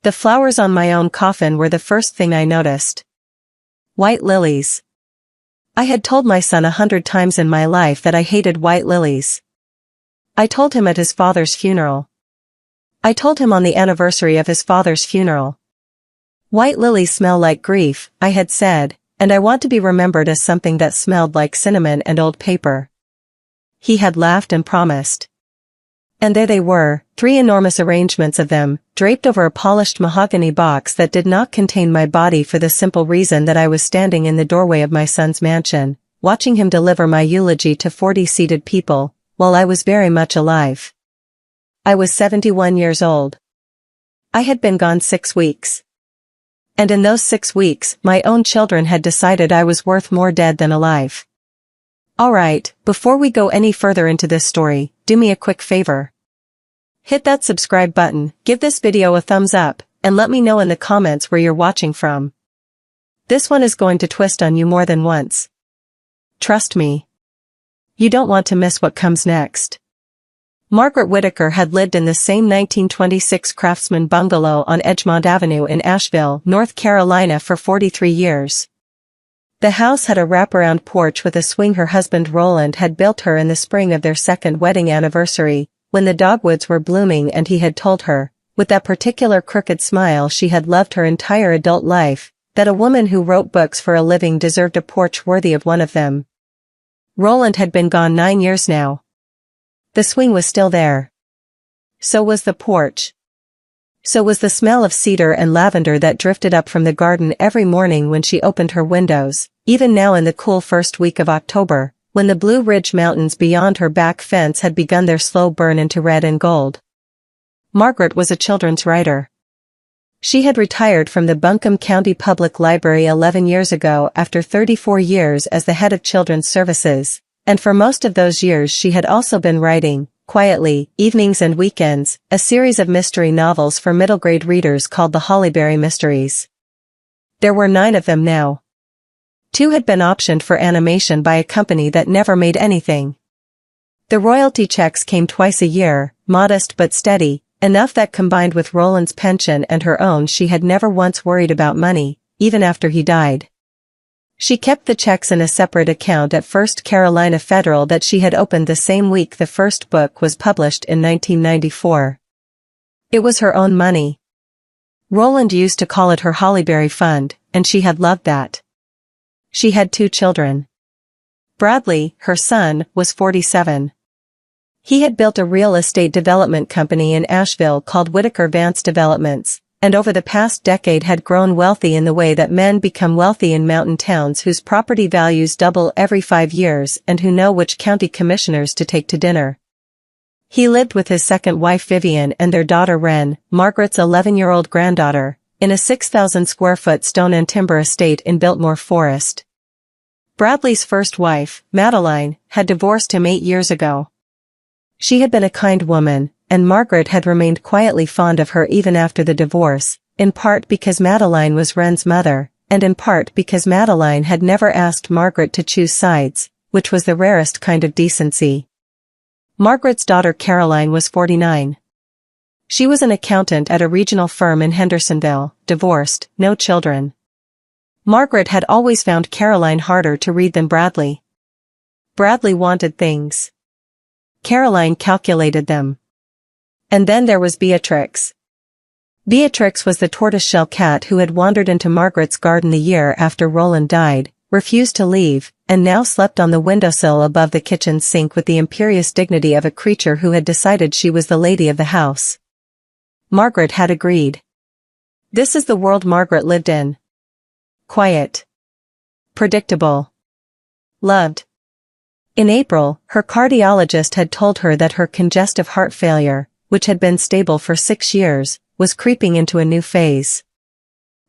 The flowers on my own coffin were the first thing I noticed. White lilies. I had told my son 100 times in my life that I hated white lilies. I told him at his father's funeral. I told him on the anniversary of his father's funeral. White lilies smell like grief, I had said, and I want to be remembered as something that smelled like cinnamon and old paper. He had laughed and promised. And there they were, 3 enormous arrangements of them, draped over a polished mahogany box that did not contain my body for the simple reason that I was standing in the doorway of my son's mansion, watching him deliver my eulogy to 40 seated people, while I was very much alive. I was 71 years old. I had been gone 6 weeks. And in those 6 weeks, my own children had decided I was worth more dead than alive. Alright, before we go any further into this story, do me a quick favor. Hit that subscribe button, give this video a thumbs up, and let me know in the comments where you're watching from. This one is going to twist on you more than once. Trust me. You don't want to miss what comes next. Margaret Whittaker had lived in the same 1926 Craftsman bungalow on Edgemont Avenue in Asheville, North Carolina for 43 years. The house had a wraparound porch with a swing her husband Roland had built her in the spring of their second wedding anniversary, when the dogwoods were blooming, and he had told her, with that particular crooked smile she had loved her entire adult life, that a woman who wrote books for a living deserved a porch worthy of one of them. Roland had been gone 9 years now. The swing was still there. So was the porch. So was the smell of cedar and lavender that drifted up from the garden every morning when she opened her windows, even now in the cool first week of October, when the Blue Ridge Mountains beyond her back fence had begun their slow burn into red and gold. Margaret was a children's writer. She had retired from the Buncombe County Public Library 11 years ago after 34 years as the head of children's services, and for most of those years she had also been writing, quietly, evenings and weekends, a series of mystery novels for middle-grade readers called the Hollyberry Mysteries. There were 9 of them now. 2 had been optioned for animation by a company that never made anything. The royalty checks came twice a year, modest but steady, enough that combined with Roland's pension and her own she had never once worried about money, even after he died. She kept the checks in a separate account at First Carolina Federal that she had opened the same week the first book was published in 1994. It was her own money. Roland used to call it her Hollyberry Fund, and she had loved that. She had 2 children. Bradley, her son, was 47. He had built a real estate development company in Asheville called Whittaker Vance Developments, and over the past decade had grown wealthy in the way that men become wealthy in mountain towns whose property values double every 5 years and who know which county commissioners to take to dinner. He lived with his second wife Vivian and their daughter Wren, Margaret's 11-year-old granddaughter, in a 6,000-square-foot stone and timber estate in Biltmore Forest. Bradley's first wife, Madeline, had divorced him 8 years ago. She had been a kind woman, and Margaret had remained quietly fond of her even after the divorce, in part because Madeline was Wren's mother, and in part because Madeline had never asked Margaret to choose sides, which was the rarest kind of decency. Margaret's daughter Caroline was 49. She was an accountant at a regional firm in Hendersonville, divorced, no children. Margaret had always found Caroline harder to read than Bradley. Bradley wanted things. Caroline calculated them. And then there was Beatrix. Beatrix was the tortoiseshell cat who had wandered into Margaret's garden the year after Roland died, refused to leave, and now slept on the windowsill above the kitchen sink with the imperious dignity of a creature who had decided she was the lady of the house. Margaret had agreed. This is the world Margaret lived in. Quiet. Predictable. Loved. In April, her cardiologist had told her that her congestive heart failure, which had been stable for 6 years, was creeping into a new phase.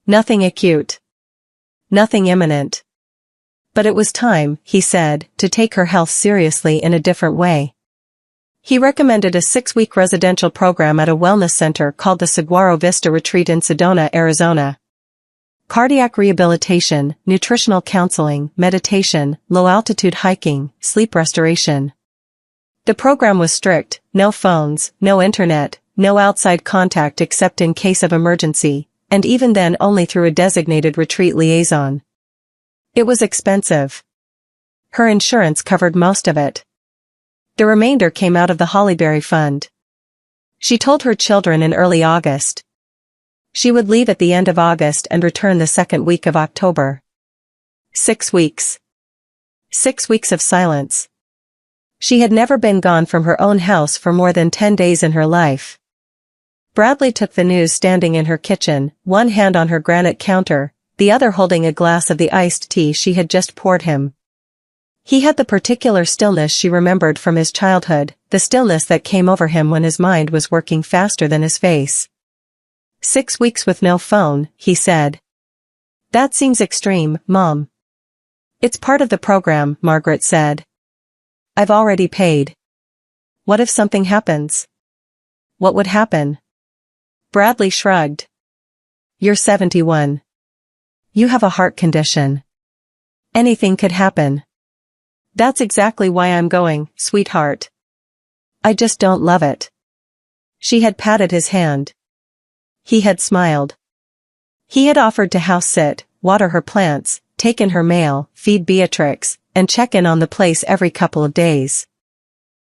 Nothing acute. Nothing imminent. But it was time, he said, to take her health seriously in a different way. He recommended a 6-week residential program at a wellness center called the Saguaro Vista Retreat in Sedona, Arizona. Cardiac rehabilitation, nutritional counseling, meditation, low-altitude hiking, sleep restoration. The program was strict: no phones, no internet, no outside contact except in case of emergency, and even then only through a designated retreat liaison. It was expensive. Her insurance covered most of it. The remainder came out of the Hollyberry Fund. She told her children in early August. She would leave at the end of August and return the second week of October. 6 weeks. 6 weeks of silence. She had never been gone from her own house for more than 10 days in her life. Bradley took the news standing in her kitchen, one hand on her granite counter, the other holding a glass of the iced tea she had just poured him. He had the particular stillness she remembered from his childhood, the stillness that came over him when his mind was working faster than his face. 6 weeks with no phone, he said. That seems extreme, Mom. It's part of the program, Margaret said. I've already paid. What if something happens? What would happen? Bradley shrugged. You're 71. You have a heart condition. Anything could happen. That's exactly why I'm going, sweetheart. I just don't love it. She had patted his hand. He had smiled. He had offered to house sit, water her plants, take in her mail, feed Beatrix, and check in on the place every couple of days.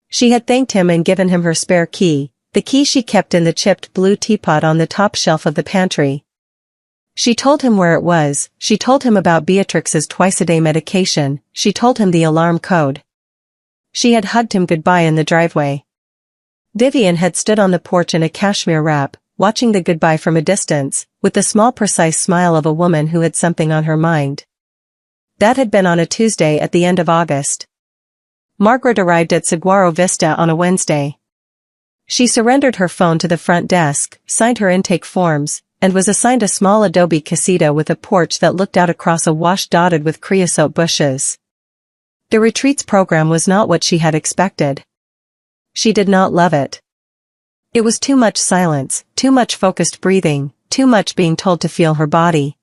She had thanked him and given him her spare key, the key she kept in the chipped blue teapot on the top shelf of the pantry. She told him where it was, she told him about Beatrix's twice-a-day medication, she told him the alarm code. She had hugged him goodbye in the driveway. Vivian had stood on the porch in a cashmere wrap, watching the goodbye from a distance, with the small precise smile of a woman who had something on her mind. That had been on a Tuesday at the end of August. Margaret arrived at Saguaro Vista on a Wednesday. She surrendered her phone to the front desk, signed her intake forms, and was assigned a small adobe casita with a porch that looked out across a wash dotted with creosote bushes. The retreats program was not what she had expected. She did not love it. It was too much silence, too much focused breathing, too much being told to feel her body.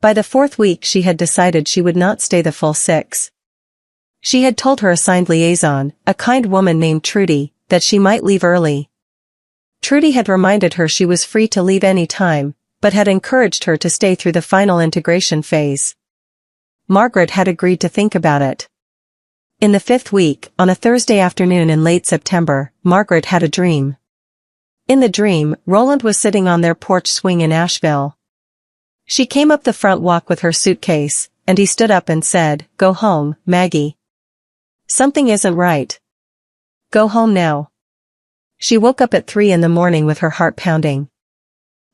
By the 4th week she had decided she would not stay the full 6. She had told her assigned liaison, a kind woman named Trudy, that she might leave early. Trudy had reminded her she was free to leave any time, but had encouraged her to stay through the final integration phase. Margaret had agreed to think about it. In the 5th week, on a Thursday afternoon in late September, Margaret had a dream. In the dream, Roland was sitting on their porch swing in Asheville. She came up the front walk with her suitcase, and he stood up and said, "Go home, Maggie. Something isn't right. Go home now." She woke up at 3 in the morning with her heart pounding.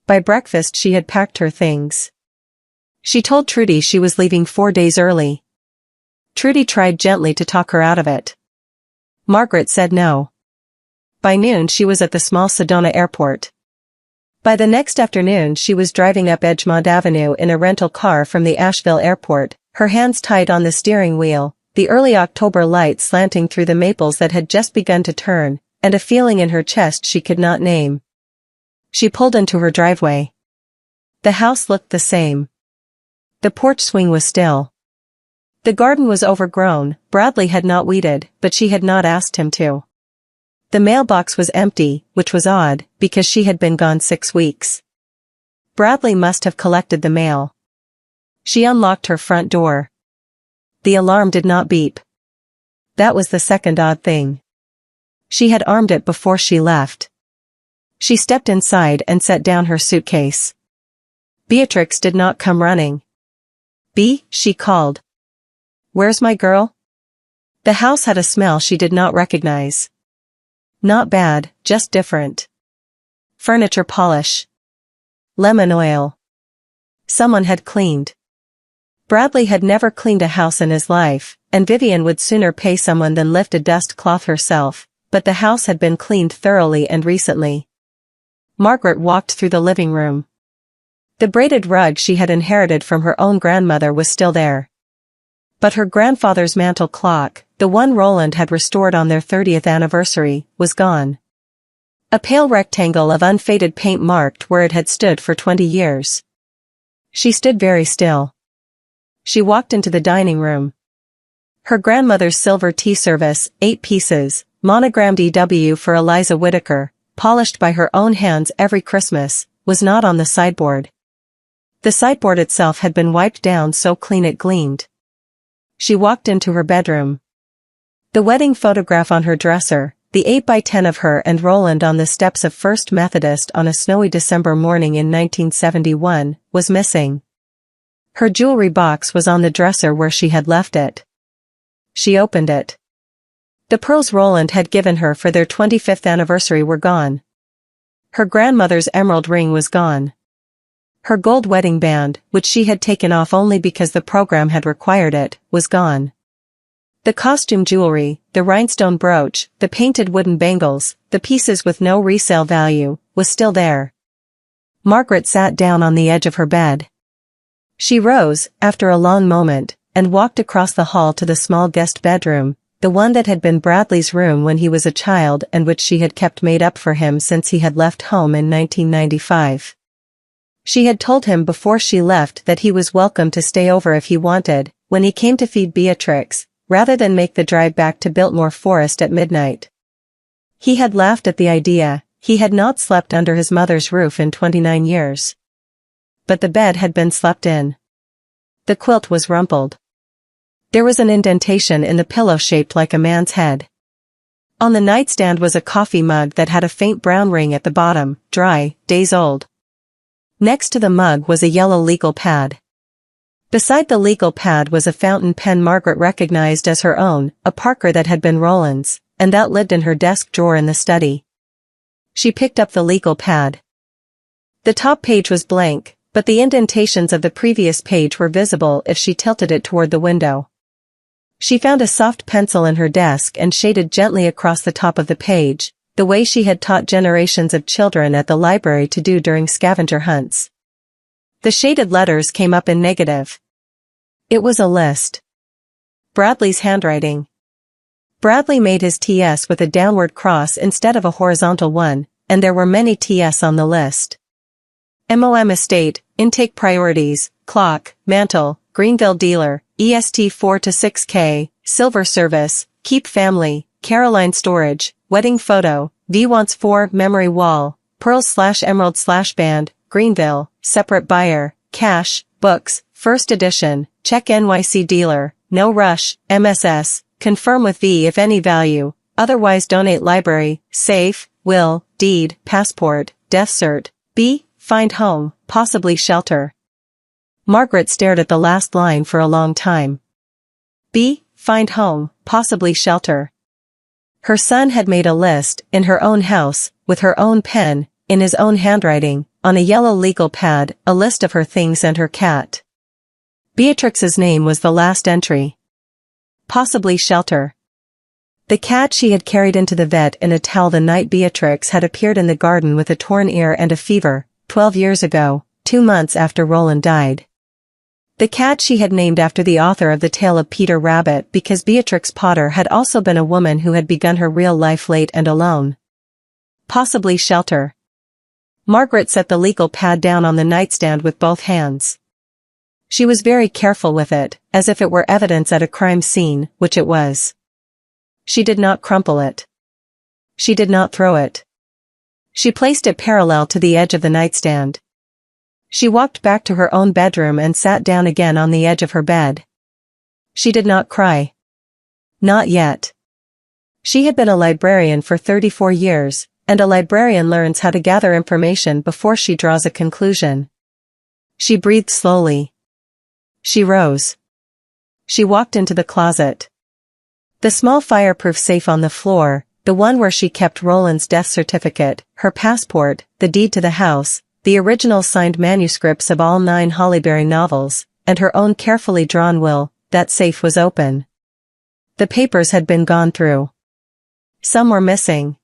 By breakfast she had packed her things. She told Trudy she was leaving 4 days early. Trudy tried gently to talk her out of it. Margaret said no. By noon she was at the small Sedona airport. By the next afternoon she was driving up Edgemont Avenue in a rental car from the Asheville airport, her hands tight on the steering wheel, the early October light slanting through the maples that had just begun to turn, and a feeling in her chest she could not name. She pulled into her driveway. The house looked the same. The porch swing was still. The garden was overgrown, Bradley had not weeded, but she had not asked him to. The mailbox was empty, which was odd, because she had been gone 6 weeks. Bradley must have collected the mail. She unlocked her front door. The alarm did not beep. That was the second odd thing. She had armed it before she left. She stepped inside and set down her suitcase. Beatrix did not come running. "Bea," she called. "Where's my girl?" The house had a smell she did not recognize. Not bad, just different. Furniture polish. Lemon oil. Someone had cleaned. Bradley had never cleaned a house in his life, and Vivian would sooner pay someone than lift a dust cloth herself, but the house had been cleaned thoroughly and recently. Margaret walked through the living room. The braided rug she had inherited from her own grandmother was still there. But her grandfather's mantel clock, the one Roland had restored on their 30th anniversary, was gone. A pale rectangle of unfaded paint marked where it had stood for 20 years. She stood very still. She walked into the dining room. Her grandmother's silver tea service, 8 pieces, monogrammed EW for Eliza Whittaker, polished by her own hands every Christmas, was not on the sideboard. The sideboard itself had been wiped down so clean it gleamed. She walked into her bedroom. The wedding photograph on her dresser, the 8x10 of her and Roland on the steps of First Methodist on a snowy December morning in 1971, was missing. Her jewelry box was on the dresser where she had left it. She opened it. The pearls Roland had given her for their 25th anniversary were gone. Her grandmother's emerald ring was gone. Her gold wedding band, which she had taken off only because the program had required it, was gone. The costume jewelry, the rhinestone brooch, the painted wooden bangles, the pieces with no resale value, was still there. Margaret sat down on the edge of her bed. She rose, after a long moment, and walked across the hall to the small guest bedroom, the one that had been Bradley's room when he was a child and which she had kept made up for him since he had left home in 1995. She had told him before she left that he was welcome to stay over if he wanted, when he came to feed Beatrix, rather than make the drive back to Biltmore Forest at midnight. He had laughed at the idea. He had not slept under his mother's roof in 29 years. But the bed had been slept in. The quilt was rumpled. There was an indentation in the pillow shaped like a man's head. On the nightstand was a coffee mug that had a faint brown ring at the bottom, dry, days old. Next to the mug was a yellow legal pad. Beside the legal pad was a fountain pen Margaret recognized as her own, a Parker that had been Roland's, and that lived in her desk drawer in the study. She picked up the legal pad. The top page was blank, but the indentations of the previous page were visible if she tilted it toward the window. She found a soft pencil in her desk and shaded gently across the top of the page, the way she had taught generations of children at the library to do during scavenger hunts. The shaded letters came up in negative. It was a list. Bradley's handwriting. Bradley made his TS with a downward cross instead of a horizontal one, and there were many TS on the list. MOM Estate, Intake Priorities, Clock, Mantle, Greenville Dealer, EST 4 to 6K, Silver Service, Keep Family, Caroline Storage, Wedding Photo, V wants 4 Memory Wall, Pearls/Emerald/Band, Greenville, Separate Buyer, Cash, Books, First Edition, Check NYC Dealer, No Rush, MSS, Confirm with V if any value, otherwise donate Library, Safe, Will, Deed, Passport, Death Cert, B, Find Home, possibly Shelter. Margaret stared at the last line for a long time. B, Find Home, possibly Shelter. Her son had made a list, in her own house, with her own pen, in his own handwriting, on a yellow legal pad, a list of her things and her cat. Beatrix's name was the last entry. Possibly Shelter. The cat she had carried into the vet in a towel the night Beatrix had appeared in the garden with a torn ear and a fever, 12 years ago, 2 months after Roland died. The cat she had named after the author of the tale of Peter Rabbit because Beatrix Potter had also been a woman who had begun her real life late and alone. Possibly Shelter. Margaret set the legal pad down on the nightstand with both hands. She was very careful with it, as if it were evidence at a crime scene, which it was. She did not crumple it. She did not throw it. She placed it parallel to the edge of the nightstand. She walked back to her own bedroom and sat down again on the edge of her bed. She did not cry. Not yet. She had been a librarian for 34 years, and a librarian learns how to gather information before she draws a conclusion. She breathed slowly. She rose. She walked into the closet. The small fireproof safe on the floor, the one where she kept Roland's death certificate, her passport, the deed to the house, the original signed manuscripts of all 9 Hollyberry novels, and her own carefully drawn will, that safe was open. The papers had been gone through. Some were missing.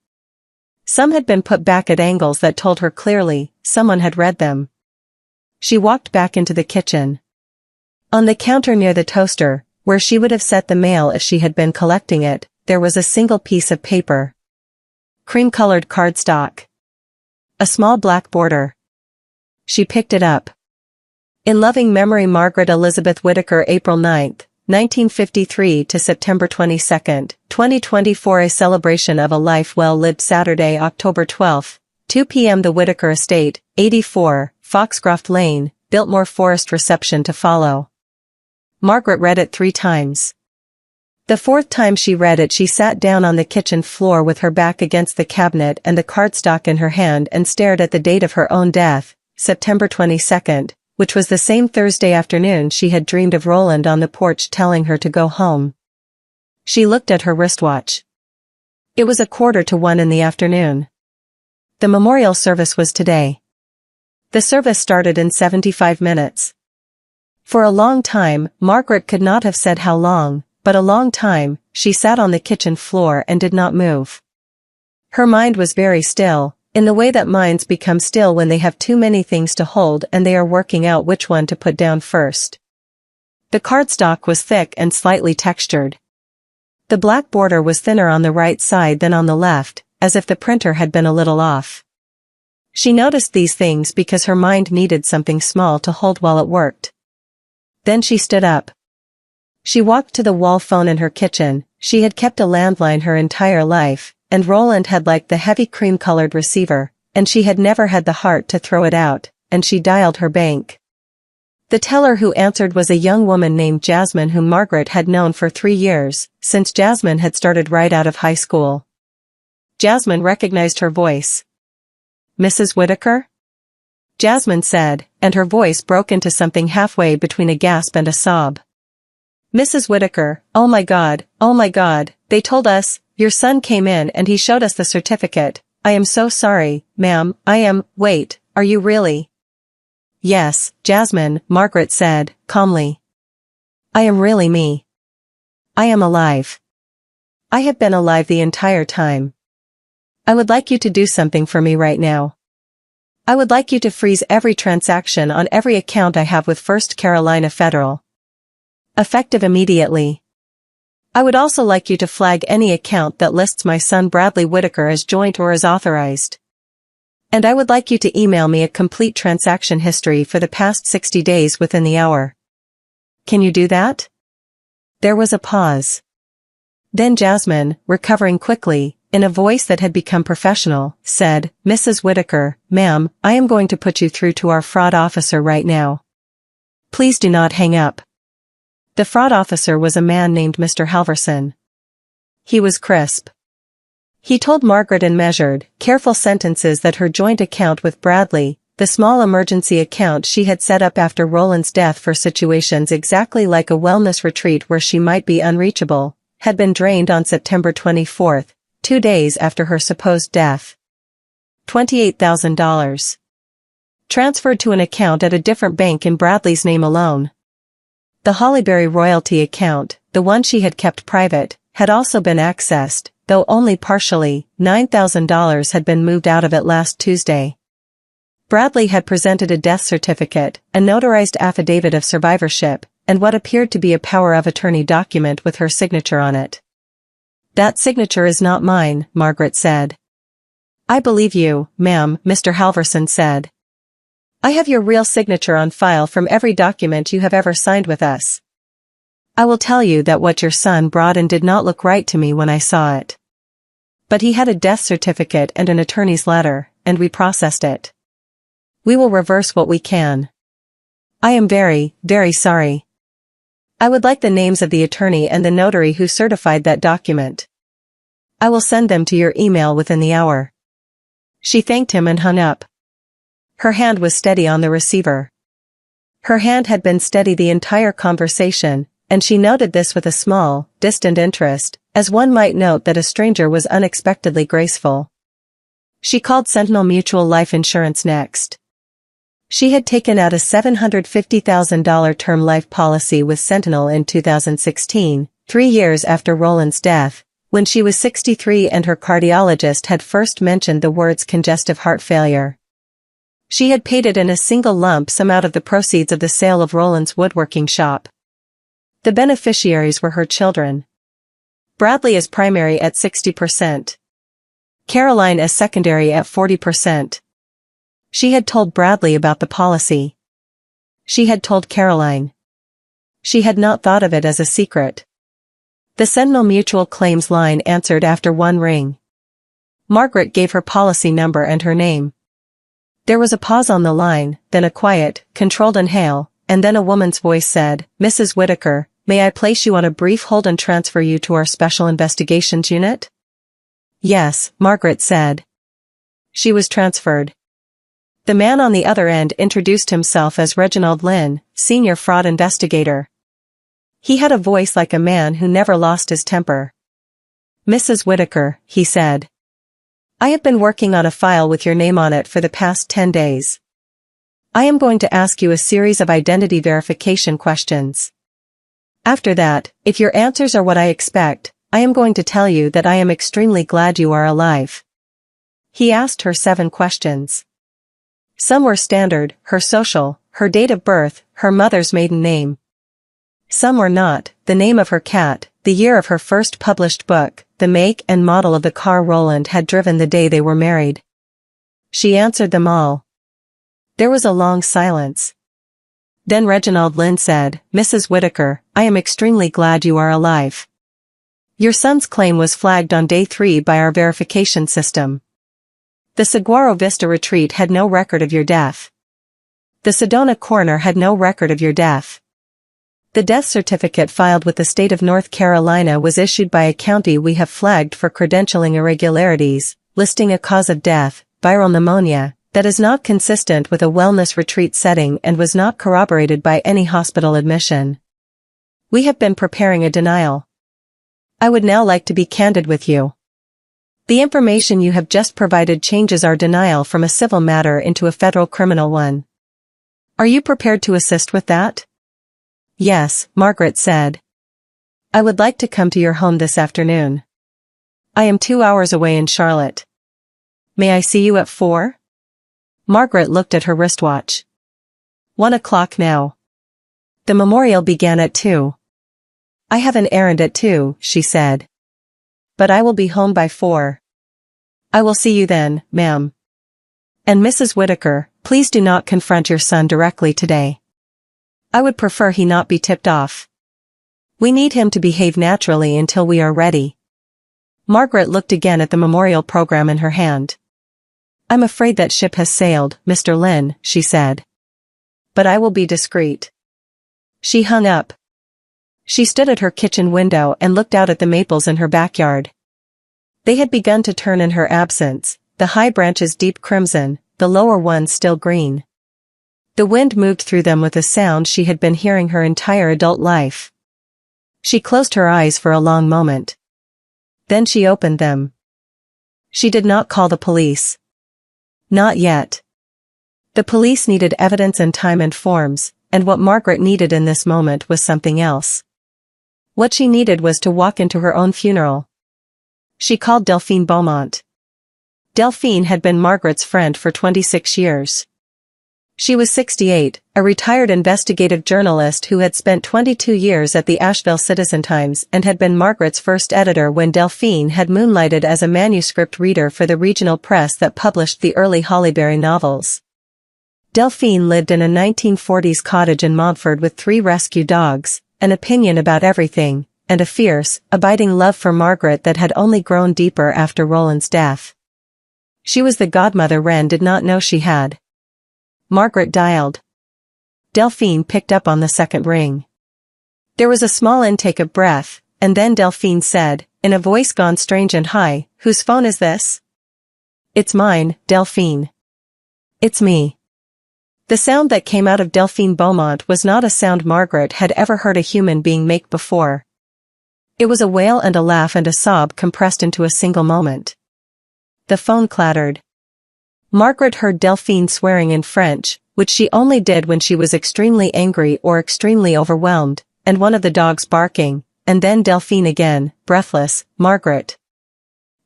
Some had been put back at angles that told her clearly, someone had read them. She walked back into the kitchen. On the counter near the toaster, where she would have set the mail if she had been collecting it, there was a single piece of paper. Cream-colored cardstock. A small black border. She picked it up. In loving memory Margaret Elizabeth Whittaker April 9, 1953 to September 22, 2024. A celebration of a life well lived. Saturday, October 12, 2 p.m. The Whitaker Estate, 84, Foxcroft Lane, Biltmore Forest. Reception to follow. Margaret read it 3 times. The 4th time she read it, she sat down on the kitchen floor with her back against the cabinet and the cardstock in her hand and stared at the date of her own death, September 22, which was the same Thursday afternoon she had dreamed of Roland on the porch telling her to go home. She looked at her wristwatch. It was 1:45 in the afternoon. The memorial service was today. The service started in 75 minutes. For a long time, Margaret could not have said how long, but a long time, she sat on the kitchen floor and did not move. Her mind was very still, in the way that minds become still when they have too many things to hold and they are working out which one to put down first. The cardstock was thick and slightly textured. The black border was thinner on the right side than on the left, as if the printer had been a little off. She noticed these things because her mind needed something small to hold while it worked. Then she stood up. She walked to the wall phone in her kitchen. She had kept a landline her entire life, and Roland had liked the heavy cream-colored receiver, and she had never had the heart to throw it out, and she dialed her bank. The teller who answered was a young woman named Jasmine whom Margaret had known for 3 years, since Jasmine had started right out of high school. Jasmine recognized her voice. "Mrs. Whitaker?" Jasmine said, and her voice broke into something halfway between a gasp and a sob. "Mrs. Whitaker, oh my God, they told us, your son came in and he showed us the certificate. I am so sorry, ma'am, wait, are you really?" "Yes, Jasmine," Margaret said, calmly. "I am really me. I am alive. I have been alive the entire time. I would like you to do something for me right now. I would like you to freeze every transaction on every account I have with First Carolina Federal. Effective immediately. I would also like you to flag any account that lists my son Bradley Whitaker as joint or as authorized. And I would like you to email me a complete transaction history for the past 60 days within the hour. Can you do that?" There was a pause. Then Jasmine, recovering quickly, in a voice that had become professional, said, "Mrs. Whitaker, ma'am, I am going to put you through to our fraud officer right now. Please do not hang up." The fraud officer was a man named Mr. Halverson. He was crisp. He told Margaret in measured, careful sentences that her joint account with Bradley, the small emergency account she had set up after Roland's death for situations exactly like a wellness retreat where she might be unreachable, had been drained on September 24, 2 days after her supposed death. $28,000. Transferred to an account at a different bank in Bradley's name alone. The Hollyberry royalty account, the one she had kept private, had also been accessed, though only partially. $9,000 had been moved out of it last Tuesday. Bradley had presented a death certificate, a notarized affidavit of survivorship, and what appeared to be a power of attorney document with her signature on it. "That signature is not mine," Margaret said. "I believe you, ma'am," Mr. Halverson said. "I have your real signature on file from every document you have ever signed with us. I will tell you that what your son brought in did not look right to me when I saw it. But he had a death certificate and an attorney's letter, and we processed it. We will reverse what we can. I am very, very sorry. I would like the names of the attorney and the notary who certified that document. I will send them to your email within the hour." She thanked him and hung up. Her hand was steady on the receiver. Her hand had been steady the entire conversation, and she noted this with a small, distant interest, as one might note that a stranger was unexpectedly graceful. She called Sentinel Mutual Life Insurance next. She had taken out a $750,000 term life policy with Sentinel in 2016, 3 years after Roland's death, when she was 63 and her cardiologist had first mentioned the words congestive heart failure. She had paid it in a single lump sum out of the proceeds of the sale of Roland's woodworking shop. The beneficiaries were her children. Bradley as primary at 60%. Caroline as secondary at 40%. She had told Bradley about the policy. She had told Caroline. She had not thought of it as a secret. The Sentinel Mutual Claims line answered after one ring. Margaret gave her policy number and her name. There was a pause on the line, then a quiet, controlled inhale, and then a woman's voice said, "Mrs. Whitaker, may I place you on a brief hold and transfer you to our Special Investigations Unit?" "Yes," Margaret said. She was transferred. The man on the other end introduced himself as Reginald Lynn, Senior Fraud Investigator. He had a voice like a man who never lost his temper. "Mrs. Whitaker," he said. "I have been working on a file with your name on it for the past 10 days. I am going to ask you a series of identity verification questions. After that, if your answers are what I expect, I am going to tell you that I am extremely glad you are alive." He asked her 7 questions. Some were standard: her social, her date of birth, her mother's maiden name. Some were not: the name of her cat, the year of her first published book, the make and model of the car Roland had driven the day they were married. She answered them all. There was a long silence. Then Reginald Lynn said, "Mrs. Whitaker, I am extremely glad you are alive. Your son's claim was flagged on day 3 by our verification system. The Saguaro Vista Retreat had no record of your death. The Sedona coroner had no record of your death. The death certificate filed with the state of North Carolina was issued by a county we have flagged for credentialing irregularities, listing a cause of death, viral pneumonia, that is not consistent with a wellness retreat setting and was not corroborated by any hospital admission. We have been preparing a denial. I would now like to be candid with you. The information you have just provided changes our denial from a civil matter into a federal criminal one. Are you prepared to assist with that?" "Yes," Margaret said. "I would like to come to your home this afternoon. I am 2 hours away in Charlotte. May I see you at 4? Margaret looked at her wristwatch. 1 o'clock now. The memorial began at 2. "I have an errand at 2, she said. "But I will be home by 4. "I will see you then, ma'am. And Mrs. Whitaker, please do not confront your son directly today. I would prefer he not be tipped off. We need him to behave naturally until we are ready." Margaret looked again at the memorial program in her hand. "I'm afraid that ship has sailed, Mr. Lynn," she said. "But I will be discreet." She hung up. She stood at her kitchen window and looked out at the maples in her backyard. They had begun to turn in her absence, the high branches deep crimson, the lower ones still green. The wind moved through them with a sound she had been hearing her entire adult life. She closed her eyes for a long moment. Then she opened them. She did not call the police. Not yet. The police needed evidence and time and forms, and what Margaret needed in this moment was something else. What she needed was to walk into her own funeral. She called Delphine Beaumont. Delphine had been Margaret's friend for 26 years. She was 68, a retired investigative journalist who had spent 22 years at the Asheville Citizen-Times and had been Margaret's first editor when Delphine had moonlighted as a manuscript reader for the regional press that published the early Hollyberry novels. Delphine lived in a 1940s cottage in Montford with 3 rescue dogs, an opinion about everything, and a fierce, abiding love for Margaret that had only grown deeper after Roland's death. She was the godmother Wren did not know she had. Margaret dialed. Delphine picked up on the second ring. There was a small intake of breath, and then Delphine said, in a voice gone strange and high, "Whose phone is this?" "It's mine, Delphine." "It's me." The sound that came out of Delphine Beaumont was not a sound Margaret had ever heard a human being make before. It was a wail and a laugh and a sob compressed into a single moment. The phone clattered. Margaret heard Delphine swearing in French, which she only did when she was extremely angry or extremely overwhelmed, and one of the dogs barking, and then Delphine again, breathless, "Margaret.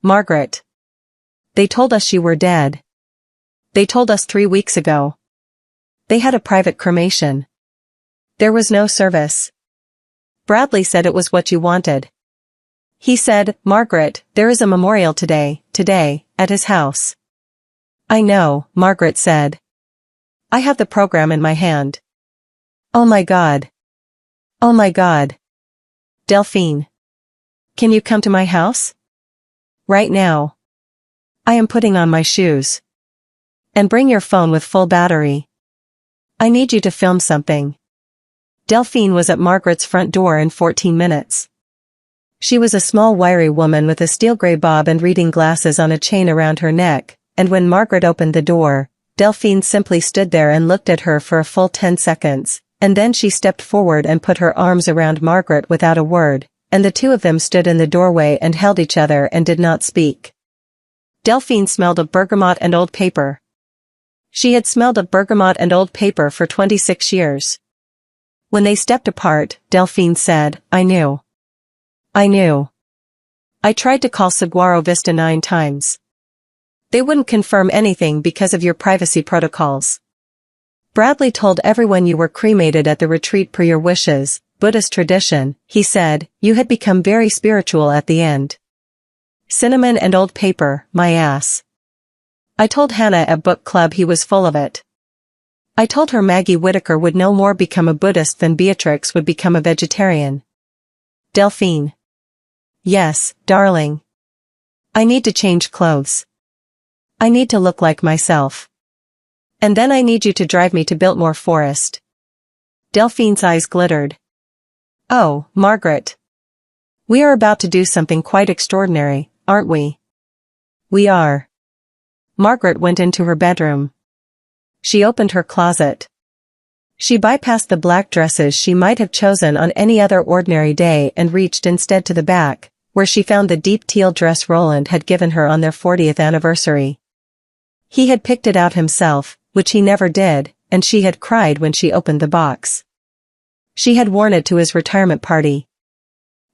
Margaret. They told us you were dead. They told us 3 weeks ago. They had a private cremation. There was no service. Bradley said it was what you wanted. He said, Margaret, there is a memorial today, at his house." "I know," Margaret said. "I have the program in my hand." "Oh my God. Oh my God. Delphine. Can you come to my house? Right now. I am putting on my shoes. And bring your phone with full battery. I need you to film something. Delphine was at Margaret's front door in 14 minutes. She was a small wiry woman with a steel grey bob and reading glasses on a chain around her neck, and when Margaret opened the door, Delphine simply stood there and looked at her for a full 10 seconds, and then she stepped forward and put her arms around Margaret without a word, and the two of them stood in the doorway and held each other and did not speak. Delphine smelled of bergamot and old paper. She had smelled of bergamot and old paper for 26 years. When they stepped apart, Delphine said, I knew. I knew. I tried to call Saguaro Vista 9 times. They wouldn't confirm anything because of your privacy protocols. Bradley told everyone you were cremated at the retreat per your wishes, Buddhist tradition, he said, you had become very spiritual at the end. Cinnamon and old paper, my ass. I told Hannah at book club he was full of it. I told her Maggie Whitaker would no more become a Buddhist than Beatrix would become a vegetarian. Delphine. Yes, darling. I need to change clothes. I need to look like myself. And then I need you to drive me to Biltmore Forest. Delphine's eyes glittered. Oh, Margaret. We are about to do something quite extraordinary, aren't we? We are. Margaret went into her bedroom. She opened her closet. She bypassed the black dresses she might have chosen on any other ordinary day and reached instead to the back, where she found the deep teal dress Roland had given her on their 40th anniversary. He had picked it out himself, which he never did, and she had cried when she opened the box. She had worn it to his retirement party.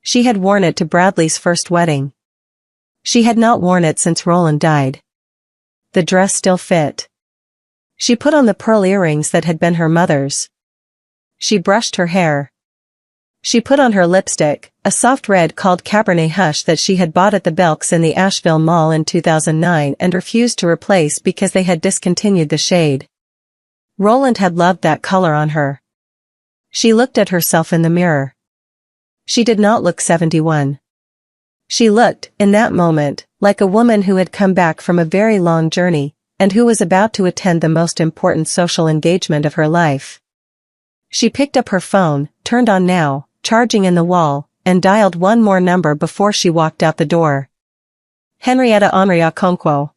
She had worn it to Bradley's first wedding. She had not worn it since Roland died. The dress still fit. She put on the pearl earrings that had been her mother's. She brushed her hair. She put on her lipstick, a soft red called Cabernet Hush that she had bought at the Belks in the Asheville Mall in 2009 and refused to replace because they had discontinued the shade. Roland had loved that color on her. She looked at herself in the mirror. She did not look 71. She looked, in that moment, like a woman who had come back from a very long journey, and who was about to attend the most important social engagement of her life. She picked up her phone, turned on Now, charging in the wall, and dialed one more number before she walked out the door. Henrietta Henry Okonkwo.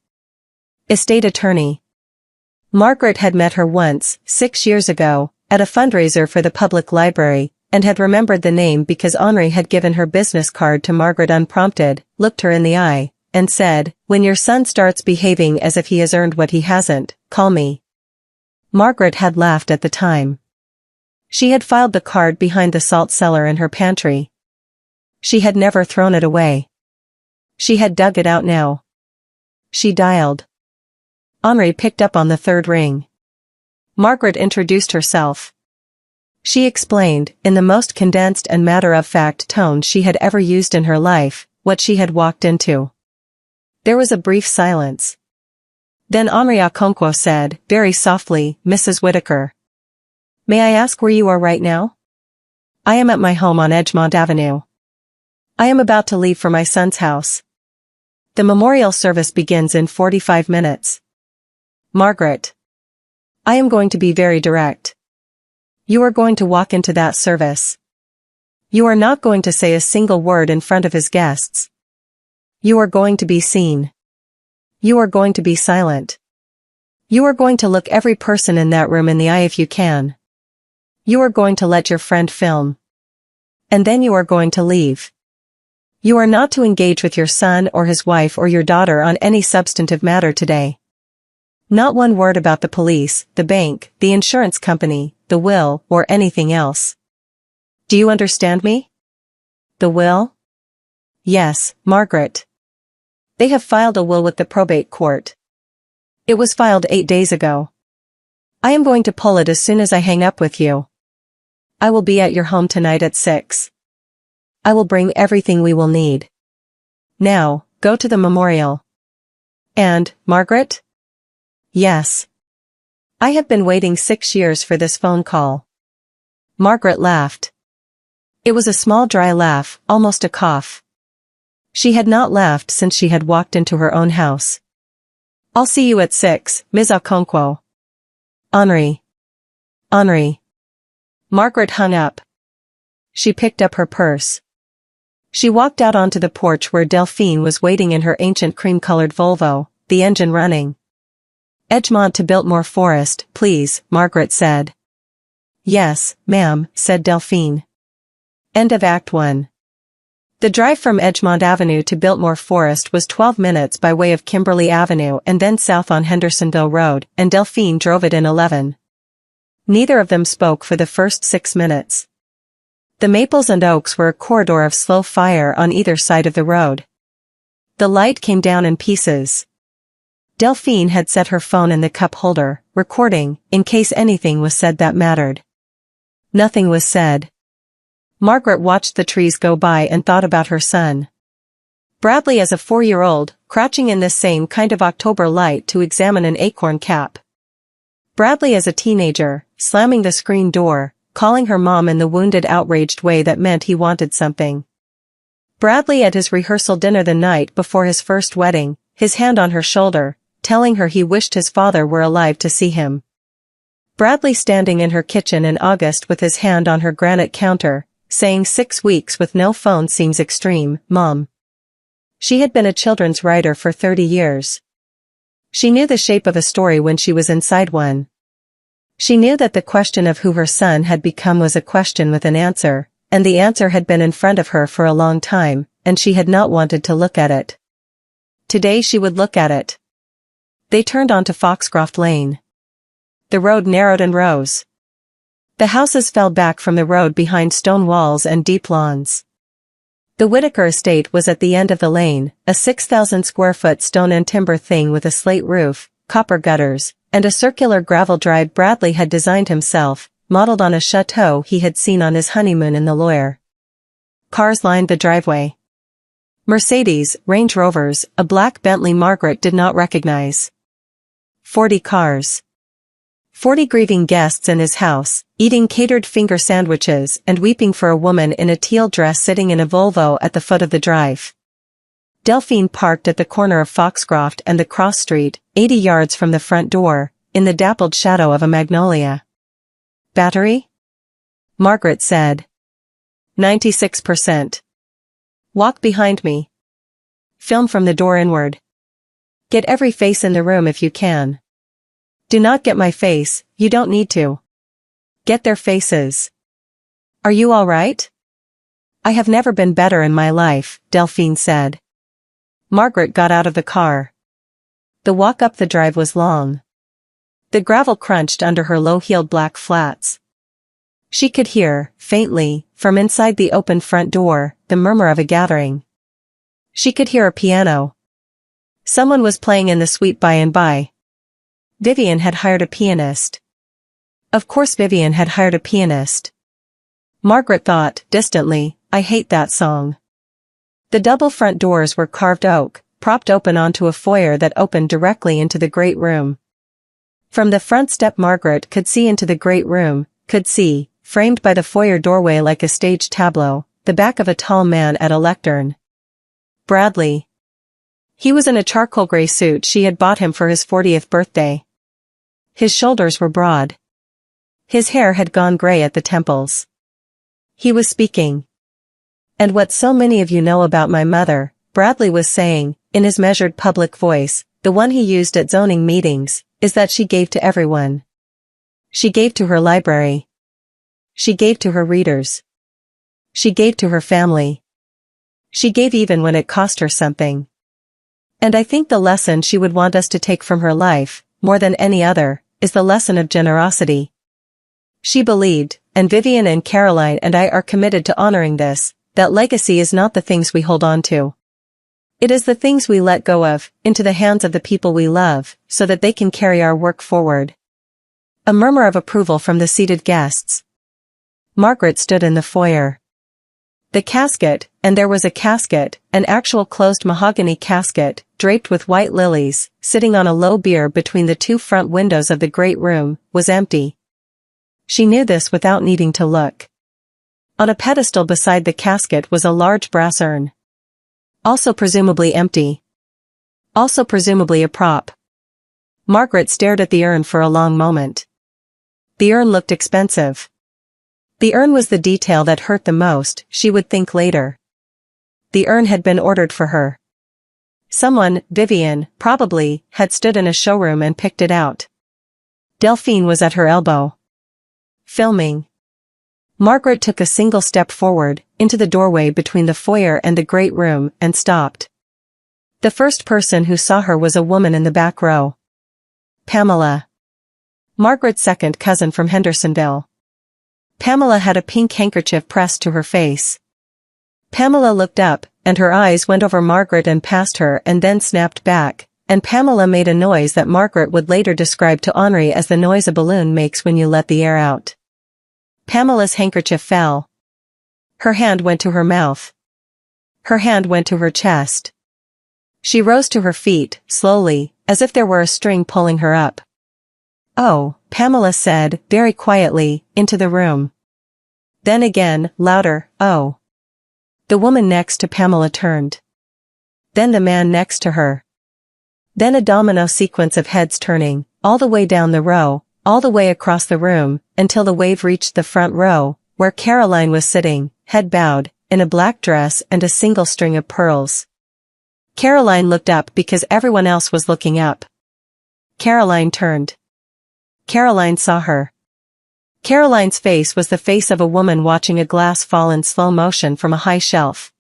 Estate attorney. Margaret had met her once, 6 years ago, at a fundraiser for the public library, and had remembered the name because Henri had given her business card to Margaret unprompted, looked her in the eye, and said, when your son starts behaving as if he has earned what he hasn't, call me. Margaret had laughed at the time. She had filed the card behind the salt cellar in her pantry. She had never thrown it away. She had dug it out now. She dialed. Henri picked up on the third ring. Margaret introduced herself. She explained, in the most condensed and matter-of-fact tone she had ever used in her life, what she had walked into. There was a brief silence. Then Henri Okonkwo said, very softly, Mrs. Whitaker. May I ask where you are right now? I am at my home on Edgemont Avenue. I am about to leave for my son's house. The memorial service begins in 45 minutes. Margaret. I am going to be very direct. You are going to walk into that service. You are not going to say a single word in front of his guests. You are going to be seen. You are going to be silent. You are going to look every person in that room in the eye if you can. You are going to let your friend film. And then you are going to leave. You are not to engage with your son or his wife or your daughter on any substantive matter today. Not one word about the police, the bank, the insurance company, the will, or anything else. Do you understand me? The will? Yes, Margaret. They have filed a will with the probate court. It was filed 8 days ago. I am going to pull it as soon as I hang up with you. I will be at your home tonight at 6. I will bring everything we will need. Now, go to the memorial. And, Margaret? Yes. I have been waiting 6 years for this phone call. Margaret laughed. It was a small dry laugh, almost a cough. She had not laughed since she had walked into her own house. "I'll see you at 6, Ms. Okonkwo." "Henri." "Henri." Margaret hung up. She picked up her purse. She walked out onto the porch where Delphine was waiting in her ancient cream-colored Volvo, the engine running. "Edgemont to Biltmore Forest, please," Margaret said. "Yes, ma'am," said Delphine. End of Act 1. The drive from Edgemont Avenue to Biltmore Forest was 12 minutes by way of Kimberly Avenue and then south on Hendersonville Road, and Delphine drove it in 11. Neither of them spoke for the first 6 minutes. The maples and oaks were a corridor of slow fire on either side of the road. The light came down in pieces. Delphine had set her phone in the cup holder, recording, in case anything was said that mattered. Nothing was said. Margaret watched the trees go by and thought about her son. Bradley as a 4-year-old, crouching in this same kind of October light to examine an acorn cap. Bradley as a teenager, slamming the screen door, calling her mom in the wounded, outraged way that meant he wanted something. Bradley at his rehearsal dinner the night before his first wedding, his hand on her shoulder, telling her he wished his father were alive to see him. Bradley standing in her kitchen in August with his hand on her granite counter, saying 6 weeks with no phone seems extreme, Mom. She had been a children's writer for 30 years. She knew the shape of a story when she was inside one. She knew that the question of who her son had become was a question with an answer, and the answer had been in front of her for a long time, and she had not wanted to look at it. Today she would look at it. They turned onto Foxcroft Lane. The road narrowed and rose. The houses fell back from the road behind stone walls and deep lawns. The Whitaker estate was at the end of the lane, a 6,000-square-foot stone and timber thing with a slate roof, copper gutters, and a circular gravel drive Bradley had designed himself, modeled on a chateau he had seen on his honeymoon in the Loire. Cars lined the driveway. Mercedes, Range Rovers, a black Bentley Margaret did not recognize. 40 cars. 40 grieving guests in his house, eating catered finger sandwiches and weeping for a woman in a teal dress sitting in a Volvo at the foot of the drive. Delphine parked at the corner of Foxcroft and the cross street, 80 yards from the front door, in the dappled shadow of a magnolia. "Battery?" Margaret said. 96%. "Walk behind me. Film from the door inward. Get every face in the room if you can. Do not get my face, you don't need to. Get their faces. Are you all right?" "I have never been better in my life," Delphine said. Margaret got out of the car. The walk up the drive was long. The gravel crunched under her low-heeled black flats. She could hear, faintly, from inside the open front door, the murmur of a gathering. She could hear a piano. Someone was playing in the suite by and by. Vivian had hired a pianist. Of course Vivian had hired a pianist. Margaret thought, distantly, "I hate that song." The double front doors were carved oak, propped open onto a foyer that opened directly into the great room. From the front step Margaret could see into the great room, could see, framed by the foyer doorway like a stage tableau, the back of a tall man at a lectern. Bradley. He was in a charcoal gray suit she had bought him for his 40th birthday. His shoulders were broad. His hair had gone gray at the temples. He was speaking. "And what so many of you know about my mother," Bradley was saying, in his measured public voice, the one he used at zoning meetings, "is that she gave to everyone. She gave to her library. She gave to her readers. She gave to her family. She gave even when it cost her something. And I think the lesson she would want us to take from her life, more than any other, is the lesson of generosity. She believed, and Vivian and Caroline and I are committed to honoring this, that legacy is not the things we hold on to. It is the things we let go of, into the hands of the people we love, so that they can carry our work forward." A murmur of approval from the seated guests. Margaret stood in the foyer. The casket, and there was a casket, an actual closed mahogany casket, draped with white lilies, sitting on a low bier between the two front windows of the great room, was empty. She knew this without needing to look. On a pedestal beside the casket was a large brass urn. Also presumably empty. Also presumably a prop. Margaret stared at the urn for a long moment. The urn looked expensive. The urn was the detail that hurt the most, she would think later. The urn had been ordered for her. Someone, Vivian, probably, had stood in a showroom and picked it out. Delphine was at her elbow. Filming. Margaret took a single step forward, into the doorway between the foyer and the great room, and stopped. The first person who saw her was a woman in the back row. Pamela. Margaret's second cousin from Hendersonville. Pamela had a pink handkerchief pressed to her face. Pamela looked up, and her eyes went over Margaret and past her and then snapped back, and Pamela made a noise that Margaret would later describe to Henri as the noise a balloon makes when you let the air out. Pamela's handkerchief fell. Her hand went to her mouth. Her hand went to her chest. She rose to her feet, slowly, as if there were a string pulling her up. "Oh," Pamela said, very quietly, into the room. Then again, louder, "Oh." The woman next to Pamela turned. Then the man next to her. Then a domino sequence of heads turning, all the way down the row, all the way across the room, until the wave reached the front row, where Caroline was sitting, head bowed, in a black dress and a single string of pearls. Caroline looked up because everyone else was looking up. Caroline turned. Caroline saw her. Caroline's face was the face of a woman watching a glass fall in slow motion from a high shelf.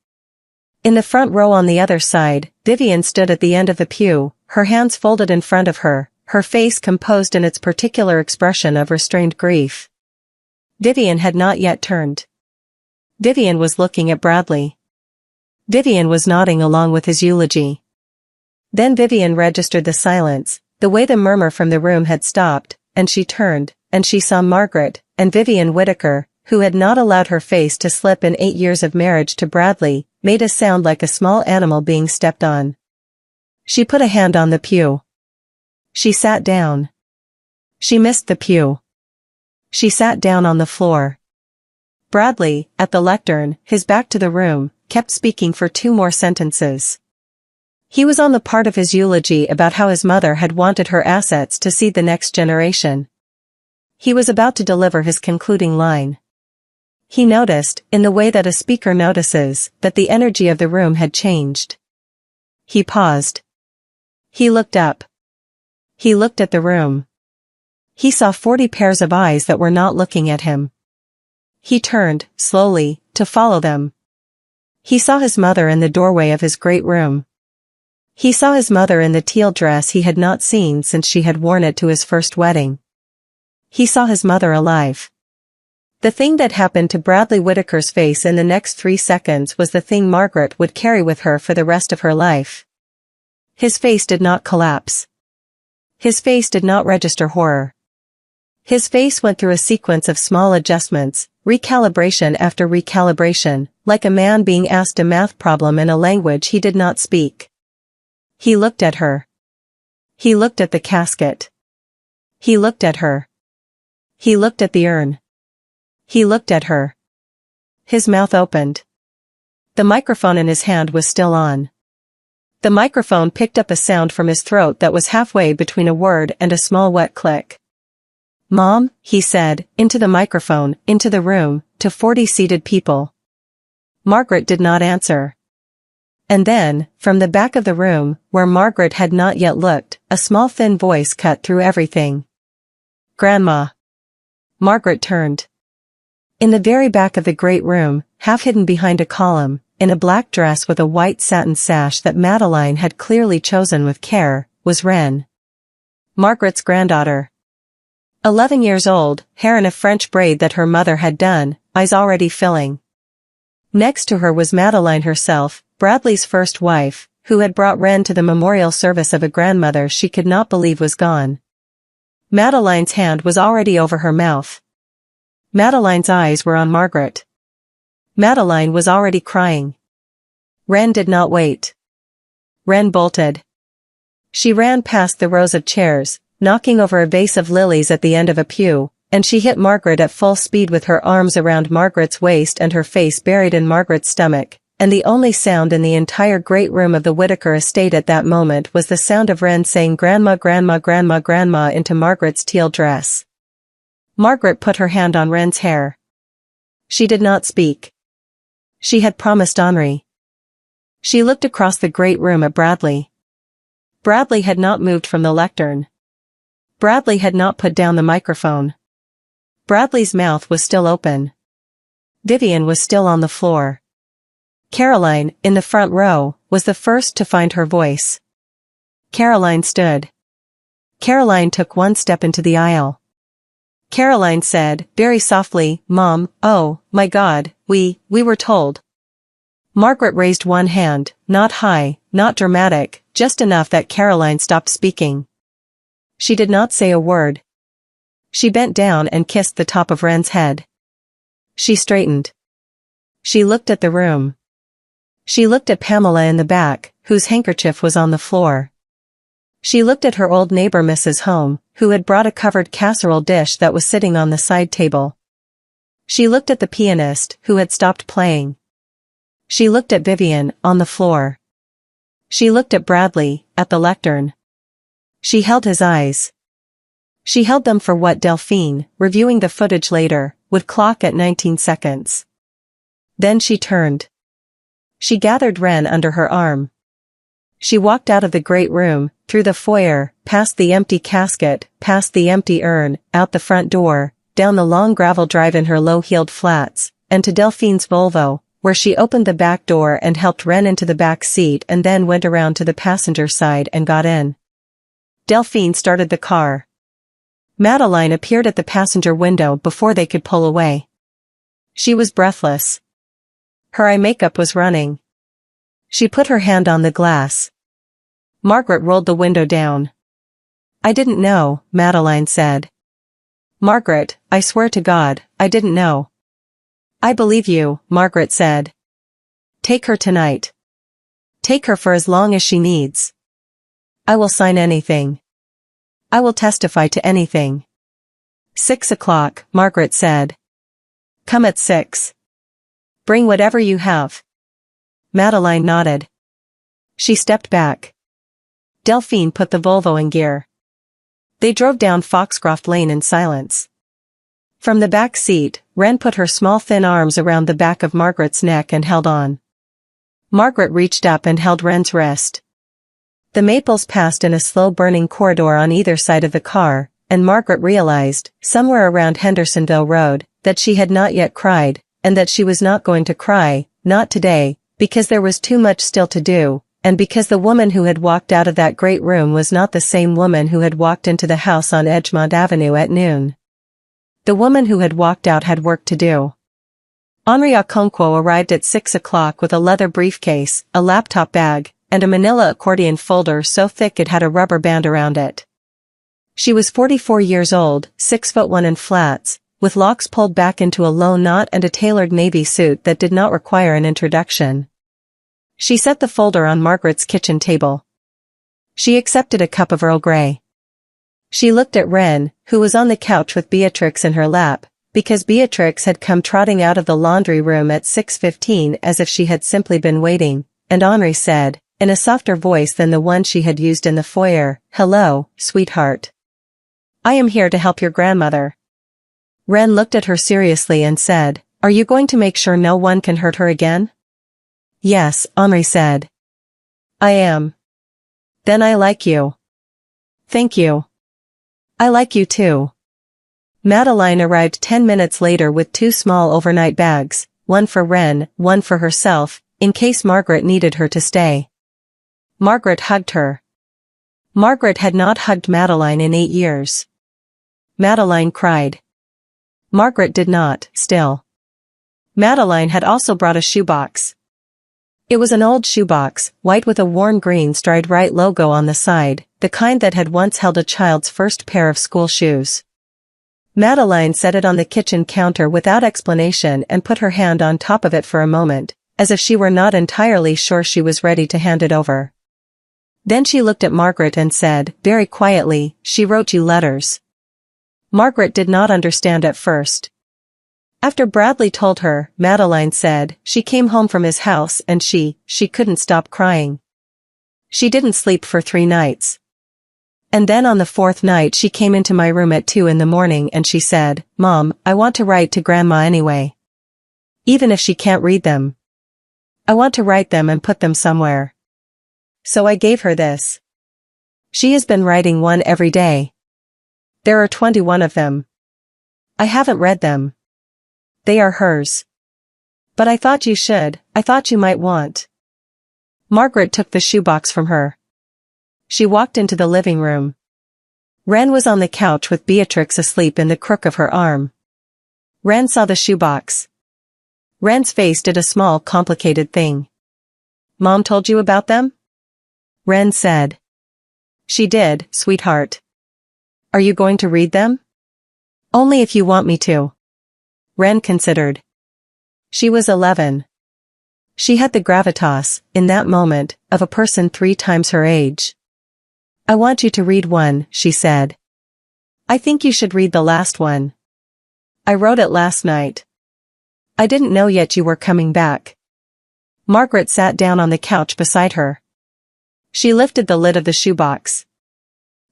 In the front row on the other side, Vivian stood at the end of the pew, her hands folded in front of her, her face composed in its particular expression of restrained grief. Vivian had not yet turned. Vivian was looking at Bradley. Vivian was nodding along with his eulogy. Then Vivian registered the silence, the way the murmur from the room had stopped, and she turned, and she saw Margaret, and Vivian Whittaker, who had not allowed her face to slip in 8 years of marriage to Bradley, made a sound like a small animal being stepped on. She put a hand on the pew. She sat down. She missed the pew. She sat down on the floor. Bradley, at the lectern, his back to the room, kept speaking for 2 more sentences. He was on the part of his eulogy about how his mother had wanted her assets to seed the next generation. He was about to deliver his concluding line. He noticed, in the way that a speaker notices, that the energy of the room had changed. He paused. He looked up. He looked at the room. He saw 40 pairs of eyes that were not looking at him. He turned, slowly, to follow them. He saw his mother in the doorway of his great room. He saw his mother in the teal dress he had not seen since she had worn it to his first wedding. He saw his mother alive. The thing that happened to Bradley Whittaker's face in the next 3 seconds was the thing Margaret would carry with her for the rest of her life. His face did not collapse. His face did not register horror. His face went through a sequence of small adjustments, recalibration after recalibration, like a man being asked a math problem in a language he did not speak. He looked at her. He looked at the casket. He looked at her. He looked at the urn. He looked at her. His mouth opened. The microphone in his hand was still on. The microphone picked up a sound from his throat that was halfway between a word and a small wet click. "Mom," he said, into the microphone, into the room, to 40 seated people. Margaret did not answer. And then, from the back of the room, where Margaret had not yet looked, a small thin voice cut through everything. "Grandma." Margaret turned. In the very back of the great room, half hidden behind a column, in a black dress with a white satin sash that Madeline had clearly chosen with care, was Reine. Margaret's granddaughter. 11 years old, hair in a French braid that her mother had done, eyes already filling. Next to her was Madeline herself, Bradley's first wife, who had brought Reine to the memorial service of a grandmother she could not believe was gone. Madeline's hand was already over her mouth. Madeline's eyes were on Margaret. Madeline was already crying. Reine did not wait. Reine bolted. She ran past the rows of chairs, knocking over a vase of lilies at the end of a pew, and she hit Margaret at full speed with her arms around Margaret's waist and her face buried in Margaret's stomach, and the only sound in the entire great room of the Whittaker estate at that moment was the sound of Wren saying "Grandma, Grandma, Grandma, Grandma" into Margaret's teal dress. Margaret put her hand on Wren's hair. She did not speak. She had promised Henri. She looked across the great room at Bradley. Bradley had not moved from the lectern. Bradley had not put down the microphone. Bradley's mouth was still open. Vivian was still on the floor. Caroline, in the front row, was the first to find her voice. Caroline stood. Caroline took one step into the aisle. Caroline said, very softly, "Mom, oh, my God, we were told." Margaret raised one hand, not high, not dramatic, just enough that Caroline stopped speaking. She did not say a word. She bent down and kissed the top of Wren's head. She straightened. She looked at the room. She looked at Pamela in the back, whose handkerchief was on the floor. She looked at her old neighbor Mrs. Home, who had brought a covered casserole dish that was sitting on the side table. She looked at the pianist, who had stopped playing. She looked at Vivian, on the floor. She looked at Bradley, at the lectern. She held his eyes. She held them for what Delphine, reviewing the footage later, would clock at 19 seconds. Then she turned. She gathered Wren under her arm. She walked out of the great room, through the foyer, past the empty casket, past the empty urn, out the front door, down the long gravel drive in her low-heeled flats, and to Delphine's Volvo, where she opened the back door and helped Wren into the back seat and then went around to the passenger side and got in. Delphine started the car. Madeline appeared at the passenger window before they could pull away. She was breathless. Her eye makeup was running. She put her hand on the glass. Margaret rolled the window down. "I didn't know," Madeline said. "Margaret, I swear to God, I didn't know." "I believe you," Margaret said. "Take her tonight. Take her for as long as she needs. I will sign anything. I will testify to anything." 6 o'clock, Margaret said. "Come at 6. Bring whatever you have." Madeline nodded. She stepped back. Delphine put the Volvo in gear. They drove down Foxcroft Lane in silence. From the back seat, Wren put her small thin arms around the back of Margaret's neck and held on. Margaret reached up and held Wren's wrist. The maples passed in a slow-burning corridor on either side of the car, and Margaret realized, somewhere around Hendersonville Road, that she had not yet cried, and that she was not going to cry, not today, because there was too much still to do, and because the woman who had walked out of that great room was not the same woman who had walked into the house on Edgemont Avenue at noon. The woman who had walked out had work to do. Henri Okonkwo arrived at 6 o'clock with a leather briefcase, a laptop bag, and a manila accordion folder so thick it had a rubber band around it. She was 44 years old, 6'1" in flats, with locks pulled back into a low knot and a tailored navy suit that did not require an introduction. She set the folder on Margaret's kitchen table. She accepted a cup of Earl Grey. She looked at Wren, who was on the couch with Beatrix in her lap, because Beatrix had come trotting out of the laundry room at 6:15 as if she had simply been waiting, and Henri said, in a softer voice than the one she had used in the foyer, "Hello, sweetheart. I am here to help your grandmother." Wren looked at her seriously and said, "Are you going to make sure no one can hurt her again?" "Yes," Henri said. "I am." "Then I like you." "Thank you." "I like you too." Madeline arrived 10 minutes later with 2 small overnight bags, one for Wren, one for herself, in case Margaret needed her to stay. Margaret hugged her. Margaret had not hugged Madeline in 8 years. Madeline cried. Margaret did not, still. Madeline had also brought a shoebox. It was an old shoebox, white with a worn green Stride Right logo on the side, the kind that had once held a child's first pair of school shoes. Madeline set it on the kitchen counter without explanation and put her hand on top of it for a moment, as if she were not entirely sure she was ready to hand it over. Then she looked at Margaret and said, very quietly, "She wrote you letters." Margaret did not understand at first. After Bradley told her, Madeline said, she came home from his house and she couldn't stop crying. She didn't sleep for 3 nights. And then on the 4th night she came into my room at 2 in the morning and she said, Mom, I want to write to Grandma anyway. Even if she can't read them. I want to write them and put them somewhere. So I gave her this. She has been writing one every day. There are 21 of them. I haven't read them. They are hers. But I thought you should, I thought you might want. Margaret took the shoebox from her. She walked into the living room. Wren was on the couch with Beatrix asleep in the crook of her arm. Wren saw the shoebox. Wren's face did a small complicated thing. Mom told you about them? Wren said. She did, sweetheart. Are you going to read them? Only if you want me to. Wren considered. She was 11. She had the gravitas, in that moment, of a person 3 times her age. I want you to read one, she said. I think you should read the last one. I wrote it last night. I didn't know yet you were coming back. Margaret sat down on the couch beside her. She lifted the lid of the shoebox.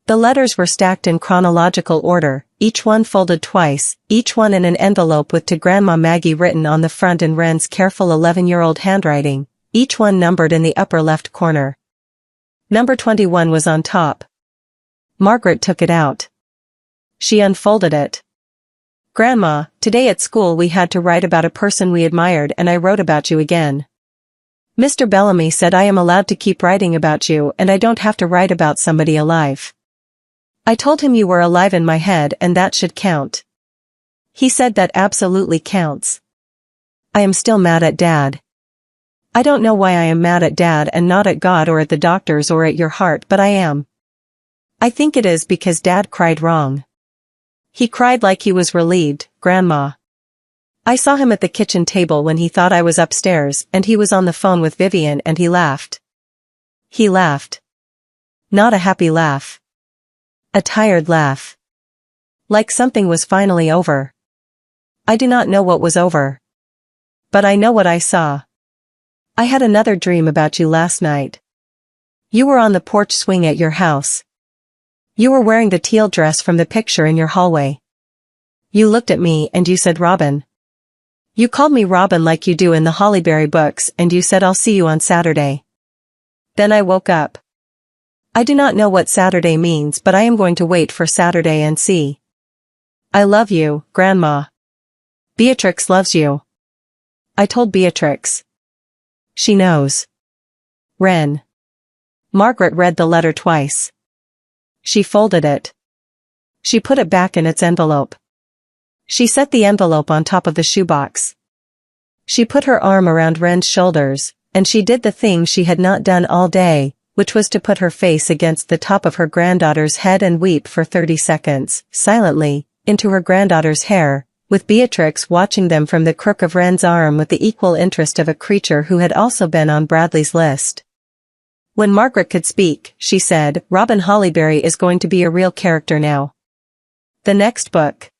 The letters were stacked in chronological order, each one folded twice, each one in an envelope with to Grandma Maggie written on the front in Wren's careful 11-year-old handwriting, each one numbered in the upper left corner. Number 21 was on top. Margaret took it out. She unfolded it. Grandma, today at school we had to write about a person we admired and I wrote about you again. Mr. Bellamy said I am allowed to keep writing about you and I don't have to write about somebody alive. I told him you were alive in my head and that should count. He said that absolutely counts. I am still mad at Dad. I don't know why I am mad at Dad and not at God or at the doctors or at your heart, but I am. I think it is because Dad cried wrong. He cried like he was relieved, Grandma. I saw him at the kitchen table when he thought I was upstairs and he was on the phone with Vivian and he laughed. He laughed. Not a happy laugh. A tired laugh. Like something was finally over. I do not know what was over. But I know what I saw. I had another dream about you last night. You were on the porch swing at your house. You were wearing the teal dress from the picture in your hallway. You looked at me and you said Robin. You called me Robin like you do in the Hollyberry books and you said I'll see you on Saturday. Then I woke up. I do not know what Saturday means but I am going to wait for Saturday and see. I love you, Grandma. Beatrix loves you. I told Beatrix. She knows. Wren. Margaret read the letter twice. She folded it. She put it back in its envelope. She set the envelope on top of the shoebox. She put her arm around Wren's shoulders, and she did the thing she had not done all day, which was to put her face against the top of her granddaughter's head and weep for 30 seconds, silently, into her granddaughter's hair, with Beatrix watching them from the crook of Wren's arm with the equal interest of a creature who had also been on Bradley's list. When Margaret could speak, she said, Robin Hollyberry is going to be a real character now. The next book.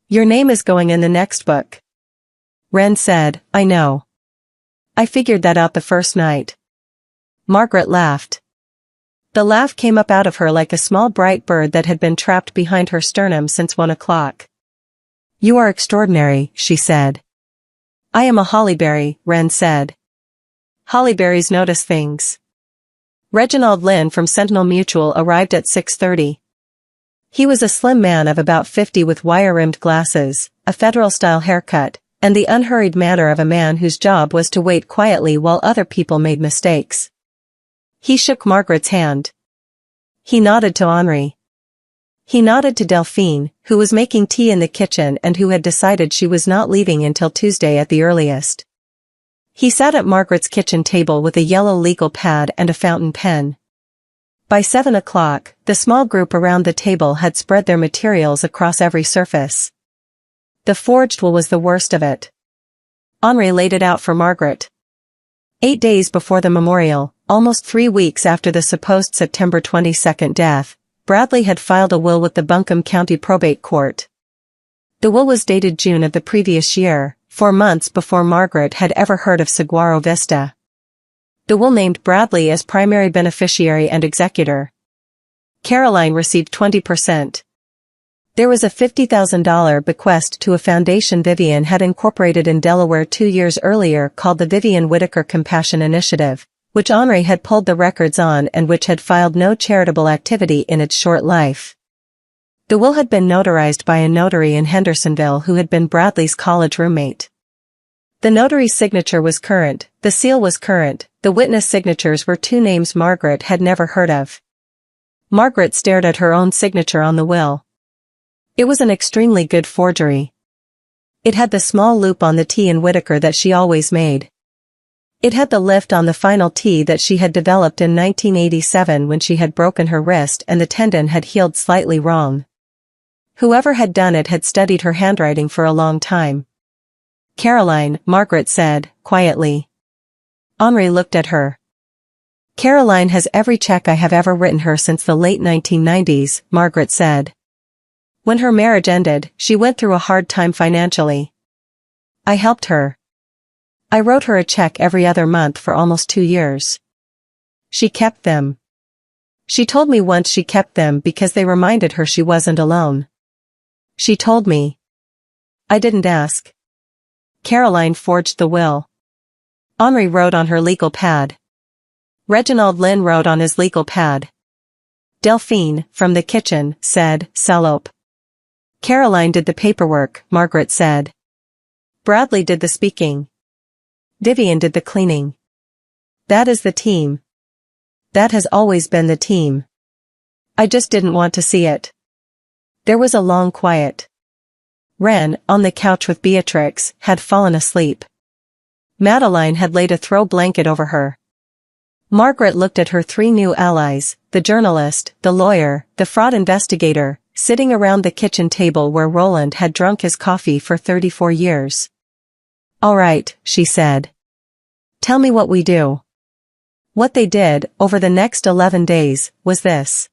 Your name is going in the next book. Wren said, I know. I figured that out the first night. Margaret laughed. The laugh came up out of her like a small bright bird that had been trapped behind her sternum since 1 o'clock. You are extraordinary, she said. I am a Hollyberry, Wren said. Hollyberries notice things. Reginald Lynn from Sentinel Mutual arrived at 6:30. He was a slim man of about 50 with wire-rimmed glasses, a federal-style haircut, and the unhurried manner of a man whose job was to wait quietly while other people made mistakes. He shook Margaret's hand. He nodded to Henri. He nodded to Delphine, who was making tea in the kitchen and who had decided she was not leaving until Tuesday at the earliest. He sat at Margaret's kitchen table with a yellow legal pad and a fountain pen. By 7 o'clock, the small group around the table had spread their materials across every surface. The forged wool was the worst of it. Henri laid it out for Margaret. 8 days before the memorial, almost 3 weeks after the supposed September 22 death, Bradley had filed a will with the Buncombe County Probate Court. The will was dated June of the previous year, 4 months before Margaret had ever heard of Saguaro Vista. The will named Bradley as primary beneficiary and executor. Caroline received 20%. There was a $50,000 bequest to a foundation Vivian had incorporated in Delaware 2 years earlier called the Vivian Whitaker Compassion Initiative, which Henri had pulled the records on and which had filed no charitable activity in its short life. The will had been notarized by a notary in Hendersonville who had been Bradley's college roommate. The notary's signature was current, the seal was current, the witness signatures were 2 names Margaret had never heard of. Margaret stared at her own signature on the will. It was an extremely good forgery. It had the small loop on the T in Whitaker that she always made. It had the lift on the final T that she had developed in 1987 when she had broken her wrist and the tendon had healed slightly wrong. Whoever had done it had studied her handwriting for a long time. Caroline, Margaret said, quietly. Henri looked at her. Caroline has every check I have ever written her since the late 1990s, Margaret said. When her marriage ended, she went through a hard time financially. I helped her. I wrote her a check every other month for almost 2 years. She kept them. She told me once she kept them because they reminded her she wasn't alone. She told me. I didn't ask. Caroline forged the will. Henri wrote on her legal pad. Reginald Lynn wrote on his legal pad. Delphine, from the kitchen, said, Salop. Caroline did the paperwork, Margaret said. Bradley did the speaking. Vivian did the cleaning. That is the team. That has always been the team. I just didn't want to see it. There was a long quiet. Wren, on the couch with Beatrix, had fallen asleep. Madeline had laid a throw blanket over her. Margaret looked at her 3 new allies, the journalist, the lawyer, the fraud investigator, sitting around the kitchen table where Roland had drunk his coffee for 34 years. All right, she said. Tell me what we do. What they did, over the next 11 days, was this.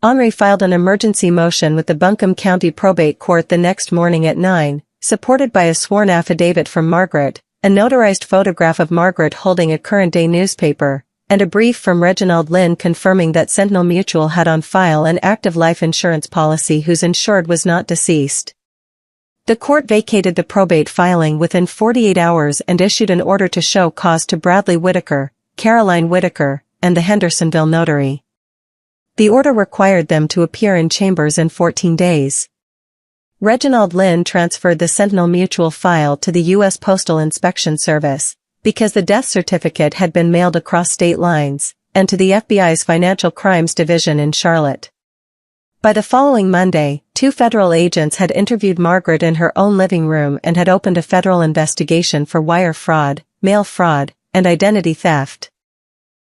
Henri filed an emergency motion with the Buncombe County Probate Court the next morning at 9, supported by a sworn affidavit from Margaret, a notarized photograph of Margaret holding a current-day newspaper, and a brief from Reginald Lynn confirming that Sentinel Mutual had on file an active life insurance policy whose insured was not deceased. The court vacated the probate filing within 48 hours and issued an order to show cause to Bradley Whitaker, Caroline Whitaker, and the Hendersonville notary. The order required them to appear in chambers in 14 days. Reginald Lynn transferred the Sentinel Mutual file to the U.S. Postal Inspection Service, because the death certificate had been mailed across state lines, and to the FBI's Financial Crimes Division in Charlotte. By the following Monday, 2 federal agents had interviewed Margaret in her own living room and had opened a federal investigation for wire fraud, mail fraud, and identity theft.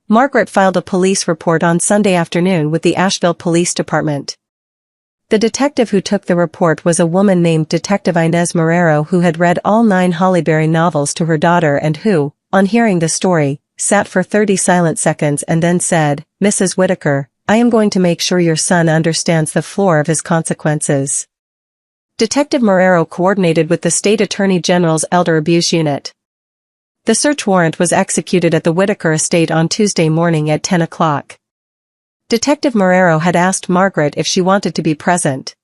Margaret filed a police report on Sunday afternoon with the Asheville Police Department. The detective who took the report was a woman named Detective Inez Marrero who had read all 9 Hollyberry novels to her daughter and who, on hearing the story, sat for 30 silent seconds and then said, Mrs. Whitaker, I am going to make sure your son understands the floor of his consequences. Detective Marrero coordinated with the State Attorney General's Elder Abuse Unit. The search warrant was executed at the Whitaker estate on Tuesday morning at 10 o'clock. Detective Marrero had asked Margaret if she wanted to be present.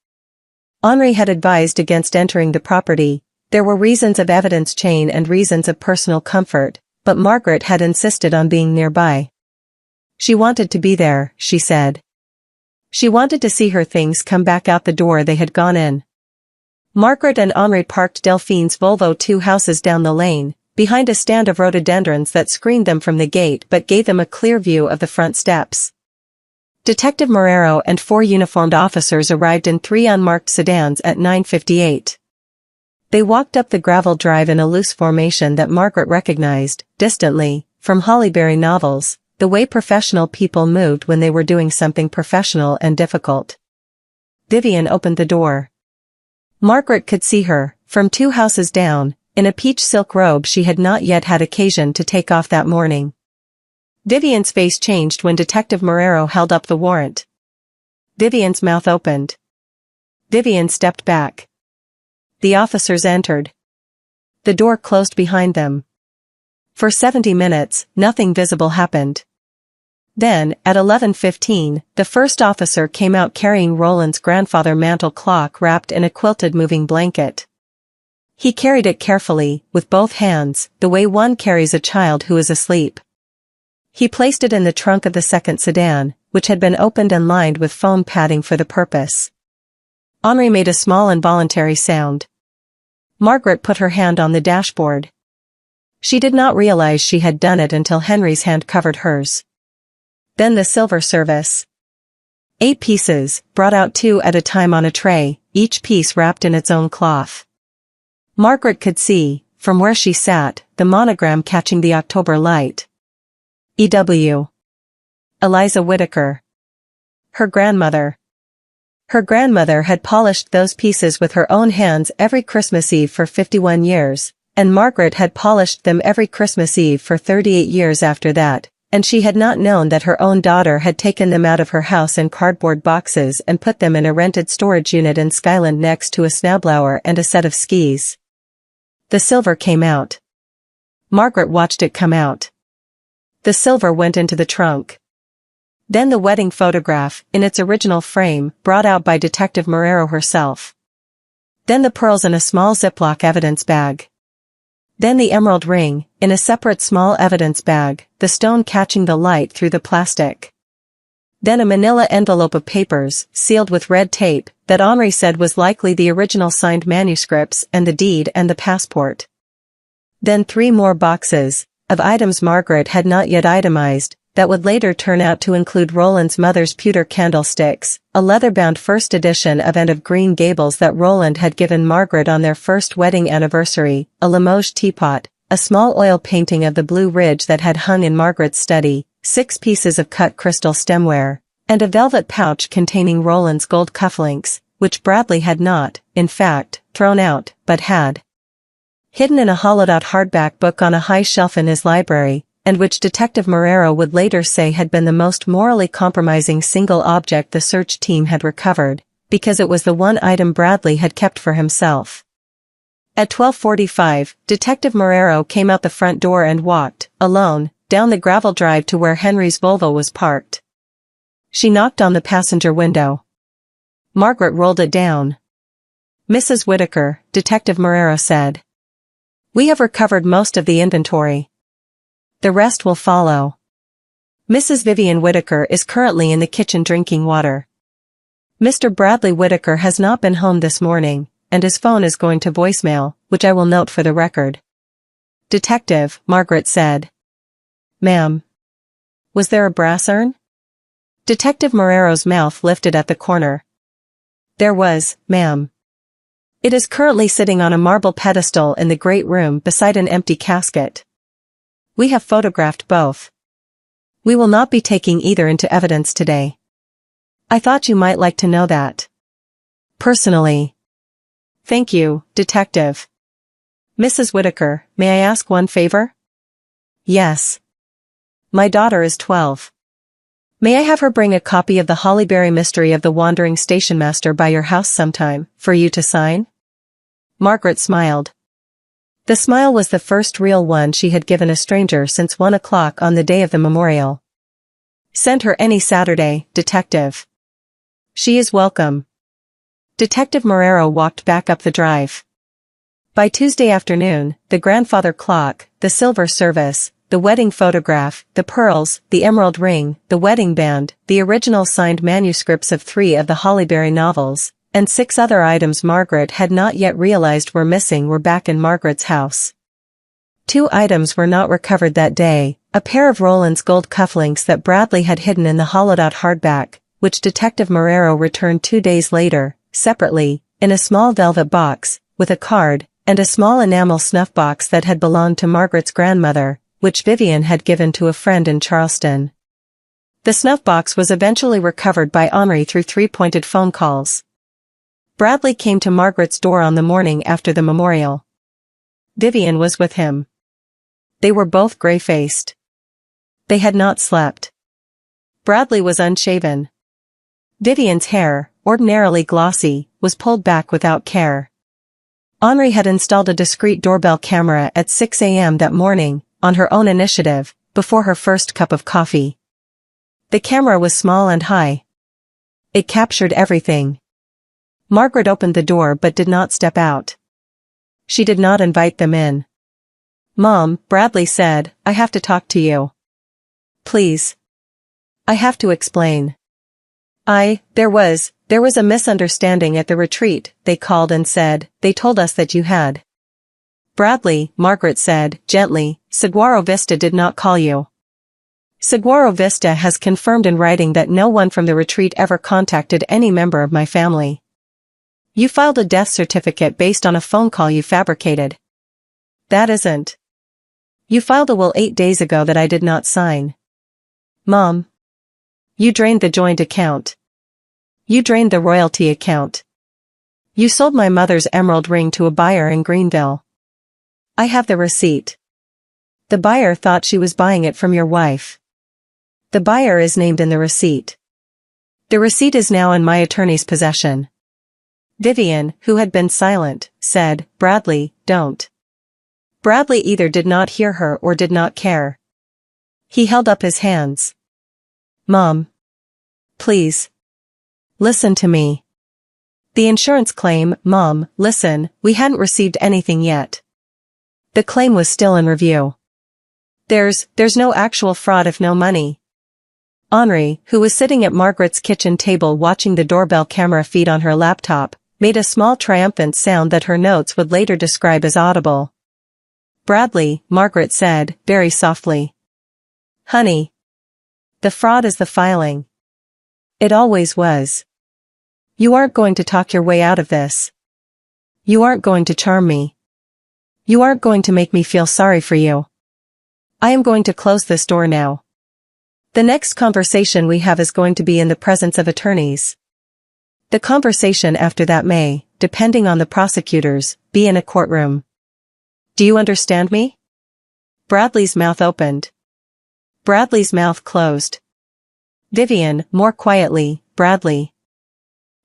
Henri had advised against entering the property. There were reasons of evidence chain and reasons of personal comfort, but Margaret had insisted on being nearby. She wanted to be there, she said. She wanted to see her things come back out the door they had gone in. Margaret and Henri parked Delphine's Volvo 2 houses down the lane, behind a stand of rhododendrons that screened them from the gate but gave them a clear view of the front steps. Detective Marrero and 4 uniformed officers arrived in 3 unmarked sedans at 9:58. They walked up the gravel drive in a loose formation that Margaret recognized, distantly, from Hollyberry novels, the way professional people moved when they were doing something professional and difficult. Vivian opened the door. Margaret could see her, from 2 houses down, in a peach silk robe she had not yet had occasion to take off that morning. Vivian's face changed when Detective Marrero held up the warrant. Vivian's mouth opened. Vivian stepped back. The officers entered. The door closed behind them. For 70 minutes, nothing visible happened. Then, at 11:15, the first officer came out carrying Roland's grandfather's mantel clock wrapped in a quilted moving blanket. He carried it carefully, with both hands, the way one carries a child who is asleep. He placed it in the trunk of the second sedan, which had been opened and lined with foam padding for the purpose. Henri made a small involuntary sound. Margaret put her hand on the dashboard. She did not realize she had done it until Henry's hand covered hers. Then the silver service. 8 pieces, brought out 2 at a time on a tray, each piece wrapped in its own cloth. Margaret could see, from where she sat, the monogram catching the October light. E.W. Eliza Whittaker. Her grandmother. Her grandmother had polished those pieces with her own hands every Christmas Eve for 51 years, and Margaret had polished them every Christmas Eve for 38 years after that, and she had not known that her own daughter had taken them out of her house in cardboard boxes and put them in a rented storage unit in Skyland next to a snowblower and a set of skis. The silver came out. Margaret watched it come out. The silver went into the trunk. Then the wedding photograph, in its original frame, brought out by Detective Marrero herself. Then the pearls in a small Ziploc evidence bag. Then the emerald ring, in a separate small evidence bag, the stone catching the light through the plastic. Then a manila envelope of papers, sealed with red tape, that Henri said was likely the original signed manuscripts and the deed and the passport. Then 3 more boxes, of items Margaret had not yet itemized, that would later turn out to include Roland's mother's pewter candlesticks, a leather-bound first edition of End of Green Gables that Roland had given Margaret on their first wedding anniversary, a Limoges teapot, a small oil painting of the Blue Ridge that had hung in Margaret's study, 6 pieces of cut crystal stemware, and a velvet pouch containing Roland's gold cufflinks, which Bradley had not, in fact, thrown out, but had hidden in a hollowed-out hardback book on a high shelf in his library, and which Detective Marrero would later say had been the most morally compromising single object the search team had recovered, because it was the one item Bradley had kept for himself. At 12:45, Detective Marrero came out the front door and walked, alone, down the gravel drive to where Henry's Volvo was parked. She knocked on the passenger window. Margaret rolled it down. "Mrs. Whittaker," Detective Marrero said. "We have recovered most of the inventory. The rest will follow. Mrs. Vivian Whittaker is currently in the kitchen drinking water. Mr. Bradley Whittaker has not been home this morning, and his phone is going to voicemail, which I will note for the record." "Detective," Margaret said. "Ma'am. Was there a brass urn?" Detective Marrero's mouth lifted at the corner. "There was, ma'am. It is currently sitting on a marble pedestal in the great room beside an empty casket. We have photographed both. We will not be taking either into evidence today. I thought you might like to know that. Personally." "Thank you, Detective. Mrs. Whittaker, may I ask one favor?" "Yes. My daughter is 12. May I have her bring a copy of the Hollyberry Mystery of the Wandering Stationmaster by your house sometime, for you to sign?" Margaret smiled. The smile was the first real one she had given a stranger since 1 o'clock on the day of the memorial. "Send her any Saturday, Detective. She is welcome." Detective Marrero walked back up the drive. By Tuesday afternoon, the grandfather clock, the silver service, the wedding photograph, the pearls, the emerald ring, the wedding band, the original signed manuscripts of 3 of the Hollyberry novels, and 6 other items Margaret had not yet realized were missing were back in Margaret's house. 2 items were not recovered that day, a pair of Roland's gold cufflinks that Bradley had hidden in the hollowed-out hardback, which Detective Marrero returned 2 days later, separately, in a small velvet box, with a card, and a small enamel snuff box that had belonged to Margaret's grandmother, which Vivian had given to a friend in Charleston. The snuff box was eventually recovered by Henri through 3 pointed phone calls. Bradley came to Margaret's door on the morning after the memorial. Vivian was with him. They were both gray-faced. They had not slept. Bradley was unshaven. Vivian's hair, ordinarily glossy, was pulled back without care. Henri had installed a discreet doorbell camera at 6 a.m. that morning, on her own initiative, before her first cup of coffee. The camera was small and high. It captured everything. Margaret opened the door but did not step out. She did not invite them in. "Mom," Bradley said, "I have to talk to you." "Please." "I have to explain. There was a misunderstanding at the retreat," they called and said, "they told us that you had." "Bradley," Margaret said, gently, "Saguaro Vista did not call you." "Saguaro Vista has confirmed in writing that no one from the retreat ever contacted any member of my family. You filed a death certificate based on a phone call you fabricated. That isn't. You filed a will 8 days ago that I did not sign. Mom. You drained the joint account. You drained the royalty account. You sold my mother's emerald ring to a buyer in Greenville. I have the receipt. The buyer thought she was buying it from your wife. The buyer is named in the receipt. The receipt is now in my attorney's possession." Vivian, who had been silent, said, "Bradley, don't." Bradley either did not hear her or did not care. He held up his hands. "Mom. Please. Listen to me. The insurance claim, Mom, listen, we hadn't received anything yet. The claim was still in review. There's no actual fraud if no money." Henri, who was sitting at Margaret's kitchen table watching the doorbell camera feed on her laptop, made a small triumphant sound that her notes would later describe as audible. "Bradley," Margaret said, very softly. "Honey. The fraud is the filing. It always was. You aren't going to talk your way out of this. You aren't going to charm me. You aren't going to make me feel sorry for you. I am going to close this door now. The next conversation we have is going to be in the presence of attorneys. The conversation after that may, depending on the prosecutors, be in a courtroom. Do you understand me?" Bradley's mouth opened. Bradley's mouth closed. Vivian, more quietly, "Bradley."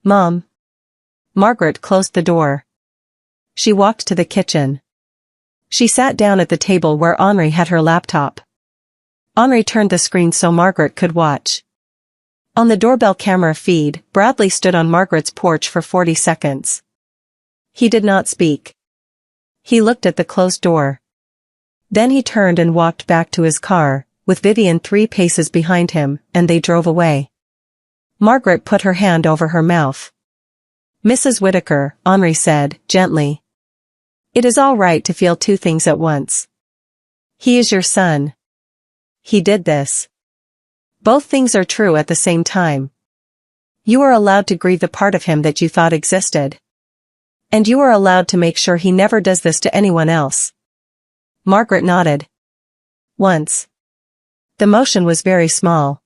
"Mom." Margaret closed the door. She walked to the kitchen. She sat down at the table where Henri had her laptop. Henri turned the screen so Margaret could watch. On the doorbell camera feed, Bradley stood on Margaret's porch for 40 seconds. He did not speak. He looked at the closed door. Then he turned and walked back to his car, with Vivian 3 paces behind him, and they drove away. Margaret put her hand over her mouth. "Mrs. Whittaker," Henri said, gently. "It is all right to feel 2 things at once. He is your son. He did this. Both things are true at the same time. You are allowed to grieve the part of him that you thought existed. And you are allowed to make sure he never does this to anyone else." Margaret nodded. Once. The motion was very small.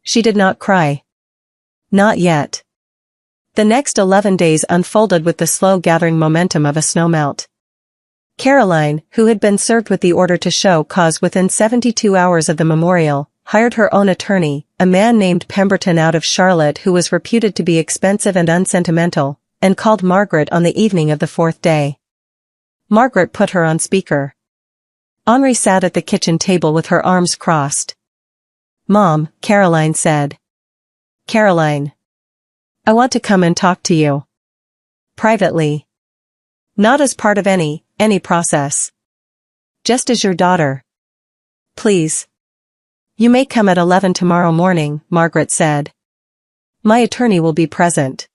She did not cry. Not yet. The next 11 days unfolded with the slow gathering momentum of a snowmelt. Caroline, who had been served with the order to show cause within 72 hours of the memorial, hired her own attorney, a man named Pemberton out of Charlotte who was reputed to be expensive and unsentimental, and called Margaret on the evening of the 4th day. Margaret put her on speaker. Henri sat at the kitchen table with her arms crossed. "Mom," Caroline said. "Caroline. I want to come and talk to you. Privately. Not as part of any process. Just as your daughter. Please. You may come at 11 tomorrow morning," Margaret said. "My attorney will be present."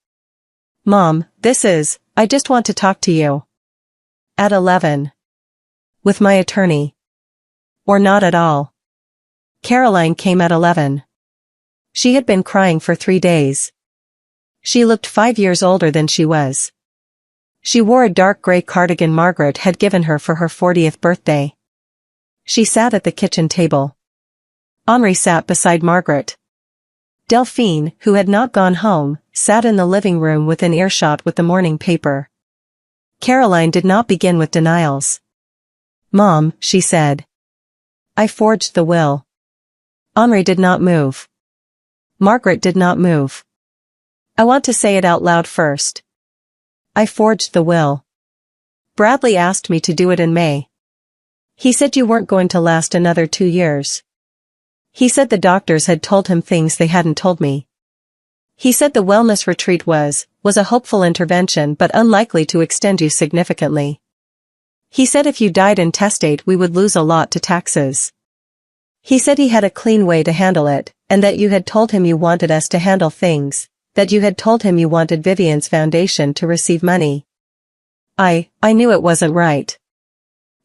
"Mom, I just want to talk to you." "At 11. With my attorney. Or not at all." Caroline came at 11. She had been crying for 3 days. She looked 5 years older than she was. She wore a dark gray cardigan Margaret had given her for her 40th birthday. She sat at the kitchen table. Henri sat beside Margaret. Delphine, who had not gone home, sat in the living room within earshot with the morning paper. Caroline did not begin with denials. "Mom," she said. "I forged the will." Henri did not move. Margaret did not move. I want to say it out loud first. I forged the will. Bradley asked me to do it in May. He said you weren't going to last another 2 years. He said the doctors had told him things they hadn't told me. He said the wellness retreat was a hopeful intervention but unlikely to extend you significantly. He said if you died intestate we would lose a lot to taxes. He said he had a clean way to handle it, and that you had told him you wanted us to handle things, that you had told him you wanted Vivian's foundation to receive money. I knew it wasn't right.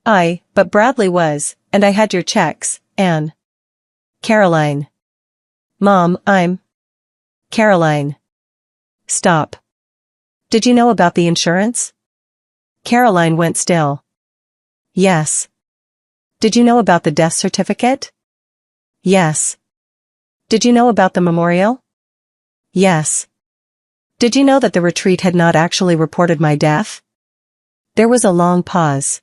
But Bradley was, and I had your checks, Anne. Caroline. Mom, Caroline. Stop. Did you know about the insurance? Caroline went still. Yes. Did you know about the death certificate? Yes. Did you know about the memorial? Yes. Did you know that the retreat had not actually reported my death? There was a long pause.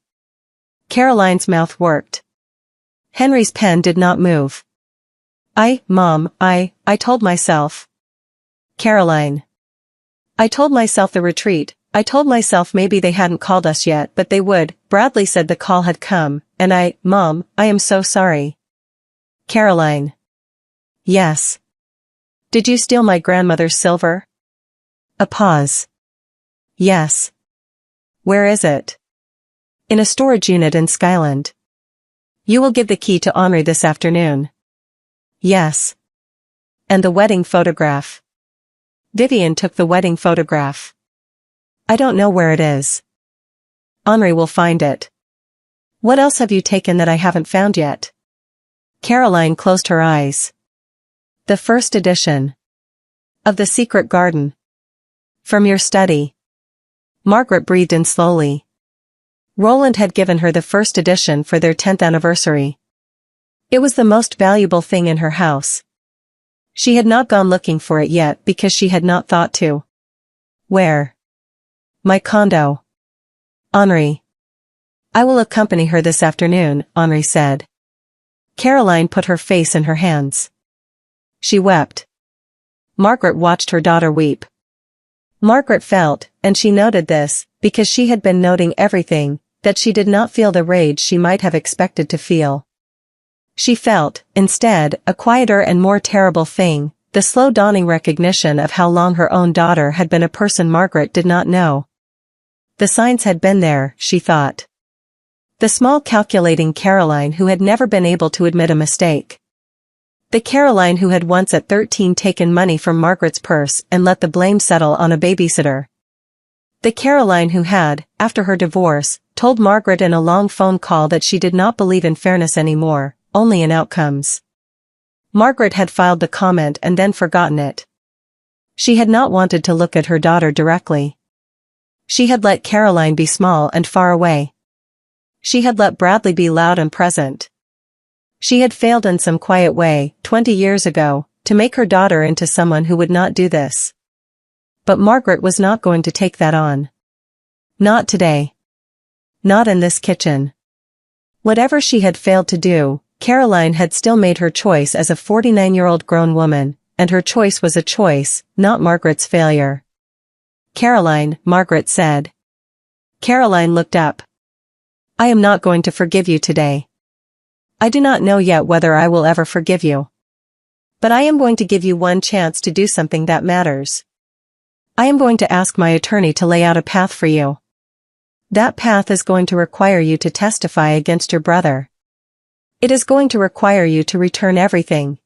Caroline's mouth worked. Henry's pen did not move. Mom, I told myself. Caroline. I told myself the retreat, I told myself maybe they hadn't called us yet but they would. Bradley said the call had come, and Mom, I am so sorry. Caroline. Yes. Did you steal my grandmother's silver? A pause. Yes. Where is it? In a storage unit in Skyland. You will give the key to Henri this afternoon. Yes. And the wedding photograph. Vivian took the wedding photograph. I don't know where it is. Henri will find it. What else have you taken that I haven't found yet? Caroline closed her eyes. The first edition. Of The Secret Garden. From your study. Margaret breathed in slowly. Roland had given her the first edition for their 10th anniversary. It was the most valuable thing in her house. She had not gone looking for it yet because she had not thought to. Where? My condo. Henri. I will accompany her this afternoon, Henri said. Caroline put her face in her hands. She wept. Margaret watched her daughter weep. Margaret felt, and she noted this, because she had been noting everything, that she did not feel the rage she might have expected to feel. She felt, instead, a quieter and more terrible thing, the slow dawning recognition of how long her own daughter had been a person Margaret did not know. The signs had been there, she thought. The small calculating Caroline who had never been able to admit a mistake. The Caroline who had once at 13 taken money from Margaret's purse and let the blame settle on a babysitter. The Caroline who had, after her divorce, told Margaret in a long phone call that she did not believe in fairness anymore, only in outcomes. Margaret had filed the comment and then forgotten it. She had not wanted to look at her daughter directly. She had let Caroline be small and far away. She had let Bradley be loud and present. She had failed in some quiet way, 20 years ago, to make her daughter into someone who would not do this. But Margaret was not going to take that on. Not today. Not in this kitchen. Whatever she had failed to do, Caroline had still made her choice as a 49-year-old grown woman, and her choice was a choice, not Margaret's failure. Caroline, Margaret said. Caroline looked up. I am not going to forgive you today. I do not know yet whether I will ever forgive you. But I am going to give you one chance to do something that matters. I am going to ask my attorney to lay out a path for you. That path is going to require you to testify against your brother. It is going to require you to return everything.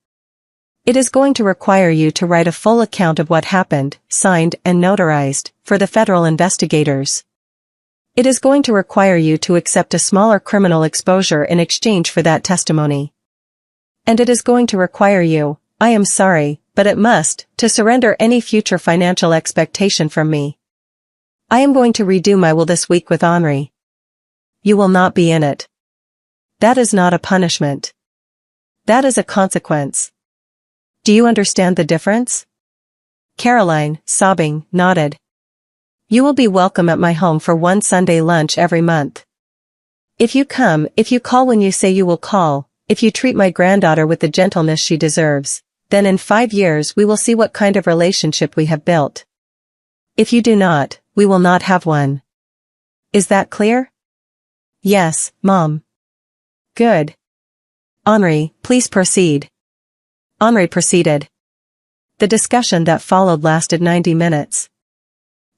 It is going to require you to write a full account of what happened, signed and notarized, for the federal investigators. It is going to require you to accept a smaller criminal exposure in exchange for that testimony. And it is going to require you, I am sorry, but it must, to surrender any future financial expectation from me. I am going to redo my will this week with Henri. You will not be in it. That is not a punishment. That is a consequence. Do you understand the difference? Caroline, sobbing, nodded. You will be welcome at my home for one Sunday lunch every month. If you come, if you call when you say you will call, if you treat my granddaughter with the gentleness she deserves, Then in 5 years we will see what kind of relationship we have built. If you do not, we will not have one. Is that clear? Yes, Mom. Good. Henri, please proceed. Henri proceeded. The discussion that followed lasted 90 minutes.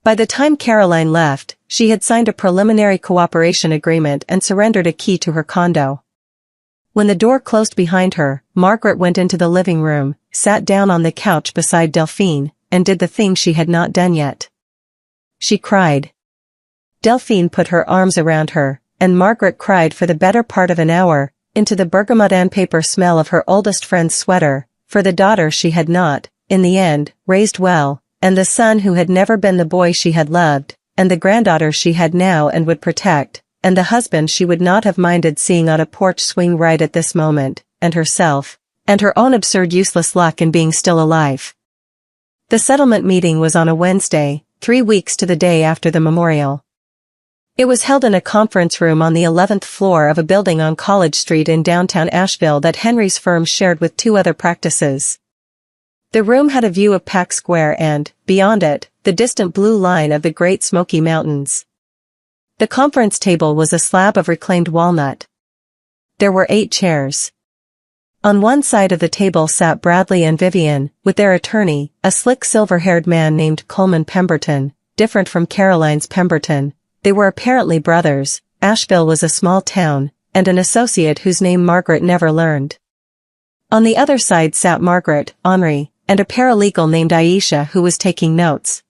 By the time Caroline left, she had signed a preliminary cooperation agreement and surrendered a key to her condo. When the door closed behind her, Margaret went into the living room, sat down on the couch beside Delphine, and did the thing she had not done yet. She cried. Delphine put her arms around her, and Margaret cried for the better part of an hour, into the bergamot and paper smell of her oldest friend's sweater, for the daughter she had not, in the end, raised well, and the son who had never been the boy she had loved, and the granddaughter she had now and would protect, and the husband she would not have minded seeing on a porch swing right at this moment, and herself, and her own absurd useless luck in being still alive. The settlement meeting was on a Wednesday, 3 weeks to the day after the memorial. It was held in a conference room on the 11th floor of a building on College Street in downtown Asheville that Henry's firm shared with 2 other practices. The room had a view of Pack Square and, beyond it, the distant blue line of the Great Smoky Mountains. The conference table was a slab of reclaimed walnut. There were 8 chairs. On one side of the table sat Bradley and Vivian, with their attorney, a slick silver-haired man named Coleman Pemberton, different from Caroline's Pemberton. They were apparently brothers. Asheville was a small town, and an associate whose name Margaret never learned. On the other side sat Margaret, Henri, and a paralegal named Aisha who was taking notes.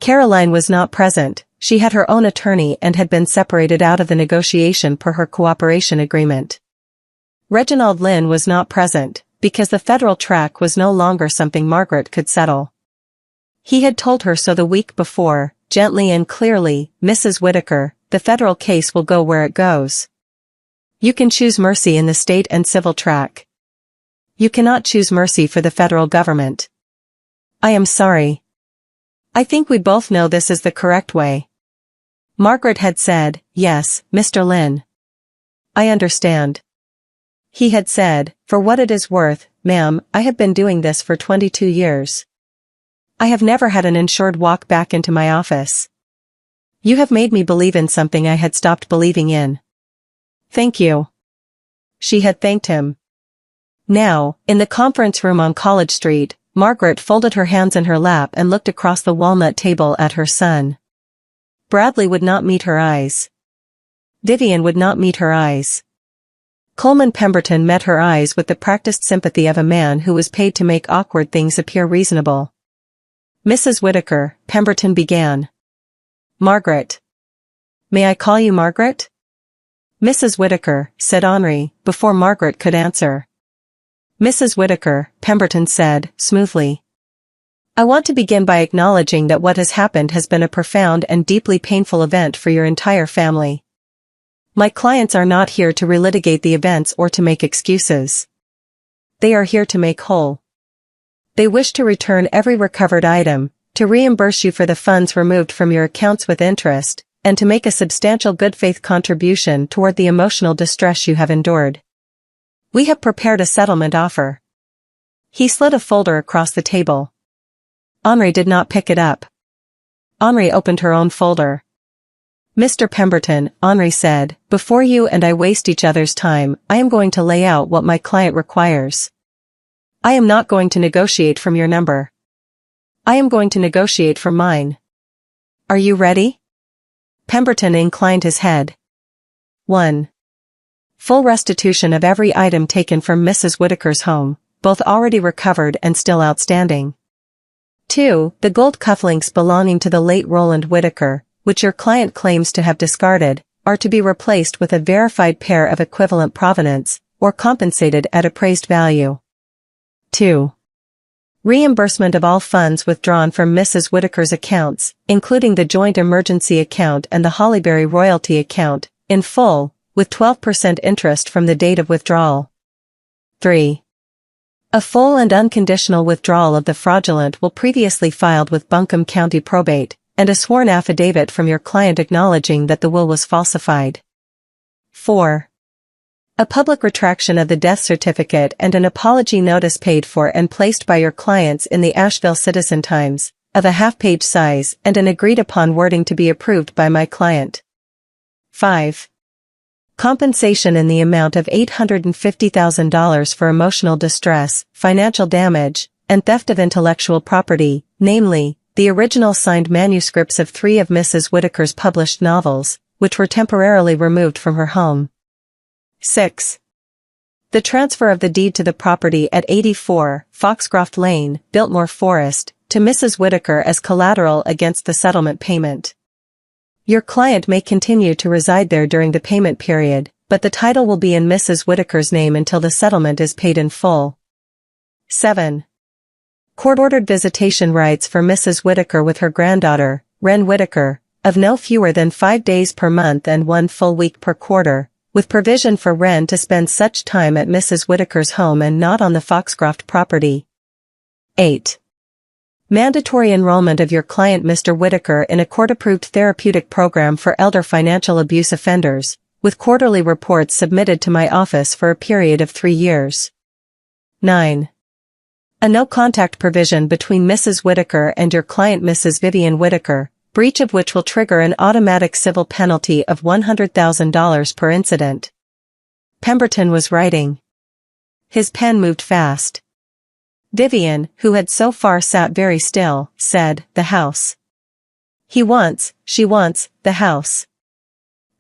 Caroline was not present. She had her own attorney and had been separated out of the negotiation per her cooperation agreement. Reginald Lynn was not present, because the federal track was no longer something Margaret could settle. He had told her so the week before, gently and clearly, Mrs. Whittaker, the federal case will go where it goes. You can choose mercy in the state and civil track. You cannot choose mercy for the federal government. I am sorry. I think we both know this is the correct way. Margaret had said, yes, Mr. Lynn. I understand. He had said, for what it is worth, ma'am, I have been doing this for 22 years. I have never had an insured walk back into my office. You have made me believe in something I had stopped believing in. Thank you. She had thanked him. Now, in the conference room on College Street, Margaret folded her hands in her lap and looked across the walnut table at her son. Bradley would not meet her eyes. Vivian would not meet her eyes. Coleman Pemberton met her eyes with the practiced sympathy of a man who was paid to make awkward things appear reasonable. Mrs. Whittaker, Pemberton began. Margaret. May I call you Margaret? Mrs. Whittaker, said Henri, before Margaret could answer. Mrs. Whittaker, Pemberton said, smoothly. I want to begin by acknowledging that what has happened has been a profound and deeply painful event for your entire family. My clients are not here to relitigate the events or to make excuses. They are here to make whole. They wish to return every recovered item, to reimburse you for the funds removed from your accounts with interest, and to make a substantial good faith contribution toward the emotional distress you have endured. We have prepared a settlement offer. He slid a folder across the table. Henri did not pick it up. Henri opened her own folder. Mr. Pemberton, Henri said, before you and I waste each other's time, I am going to lay out what my client requires. I am not going to negotiate from your number. I am going to negotiate from mine. Are you ready? Pemberton inclined his head. 1. Full restitution of every item taken from Mrs. Whittaker's home, both already recovered and still outstanding. 2. The gold cufflinks belonging to the late Roland Whittaker, which your client claims to have discarded, are to be replaced with a verified pair of equivalent provenance, or compensated at appraised value. 2. Reimbursement of all funds withdrawn from Mrs. Whittaker's accounts, including the joint emergency account and the Hollyberry royalty account, in full, with 12% interest from the date of withdrawal. 3. A full and unconditional withdrawal of the fraudulent will previously filed with Buncombe County Probate, and a sworn affidavit from your client acknowledging that the will was falsified. 4. A public retraction of the death certificate and an apology notice paid for and placed by your clients in the Asheville Citizen-Times, of a half-page size and an agreed-upon wording to be approved by my client. 5. Compensation in the amount of $850,000 for emotional distress, financial damage, and theft of intellectual property, namely, the original signed manuscripts of 3 of Mrs. Whitaker's published novels, which were temporarily removed from her home. 6. The transfer of the deed to the property at 84 Foxcroft Lane, Biltmore Forest, to Mrs. Whitaker as collateral against the settlement payment. Your client may continue to reside there during the payment period, but the title will be in Mrs. Whitaker's name until the settlement is paid in full. 7. Court-ordered visitation rights for Mrs. Whitaker with her granddaughter, Wren Whitaker, of no fewer than 5 days per month and 1 full week per quarter, with provision for Wren to spend such time at Mrs. Whitaker's home and not on the Foxcroft property. 8. Mandatory enrollment of your client Mr. Whitaker in a court-approved therapeutic program for elder financial abuse offenders, with quarterly reports submitted to my office for a period of 3 years. 9. A no-contact provision between Mrs. Whitaker and your client Mrs. Vivian Whitaker, breach of which will trigger an automatic civil penalty of $100,000 per incident. Pemberton was writing. His pen moved fast. Vivian, who had so far sat very still, said, "The house." She wants, the house.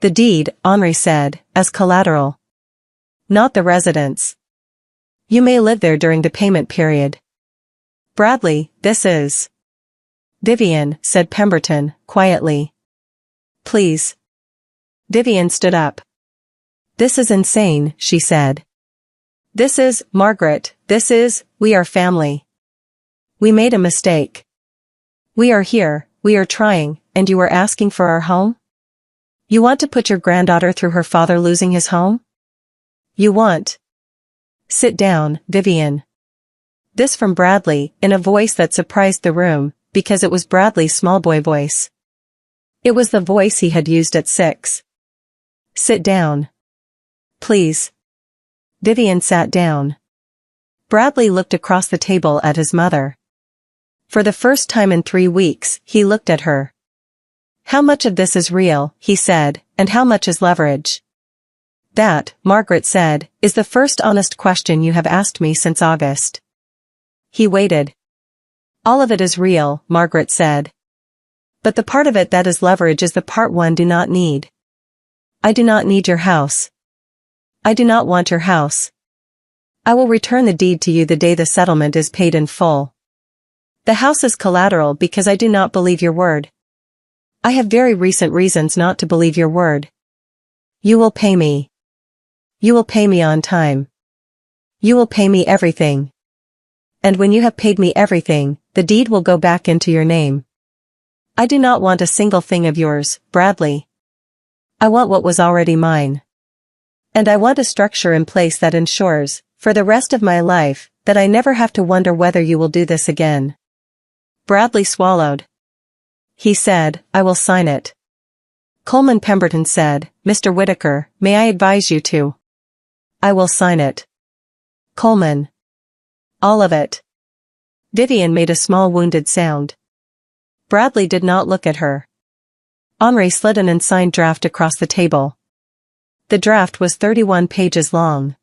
The deed, Henri said, as collateral. Not the residence. You may live there during the payment period. Bradley, this is. Vivian, said Pemberton, quietly. Please. Vivian stood up. This is insane, she said. This is, Margaret, we are family. We made a mistake. We are here, we are trying, and you are asking for our home? You want to put your granddaughter through her father losing his home? You want. Sit down, Vivian. This from Bradley, in a voice that surprised the room, because it was Bradley's small boy voice. It was the voice he had used at 6. Sit down. Please. Vivian sat down. Bradley looked across the table at his mother. For the first time in 3 weeks, he looked at her. How much of this is real, he said, and how much is leverage? That, Margaret said, is the first honest question you have asked me since August. He waited. All of it is real, Margaret said. But the part of it that is leverage is the part one do not need. I do not need your house. I do not want your house. I will return the deed to you the day the settlement is paid in full. The house is collateral because I do not believe your word. I have very recent reasons not to believe your word. You will pay me. You will pay me on time. You will pay me everything. And when you have paid me everything, the deed will go back into your name. I do not want a single thing of yours, Bradley. I want what was already mine. And I want a structure in place that ensures, for the rest of my life, that I never have to wonder whether you will do this again. Bradley swallowed. He said, I will sign it. Coleman Pemberton said, Mr. Whitaker, may I advise you to? I will sign it. Coleman. All of it. Vivian made a small wounded sound. Bradley did not look at her. Henri slid an unsigned draft across the table. The draft was 31 pages long.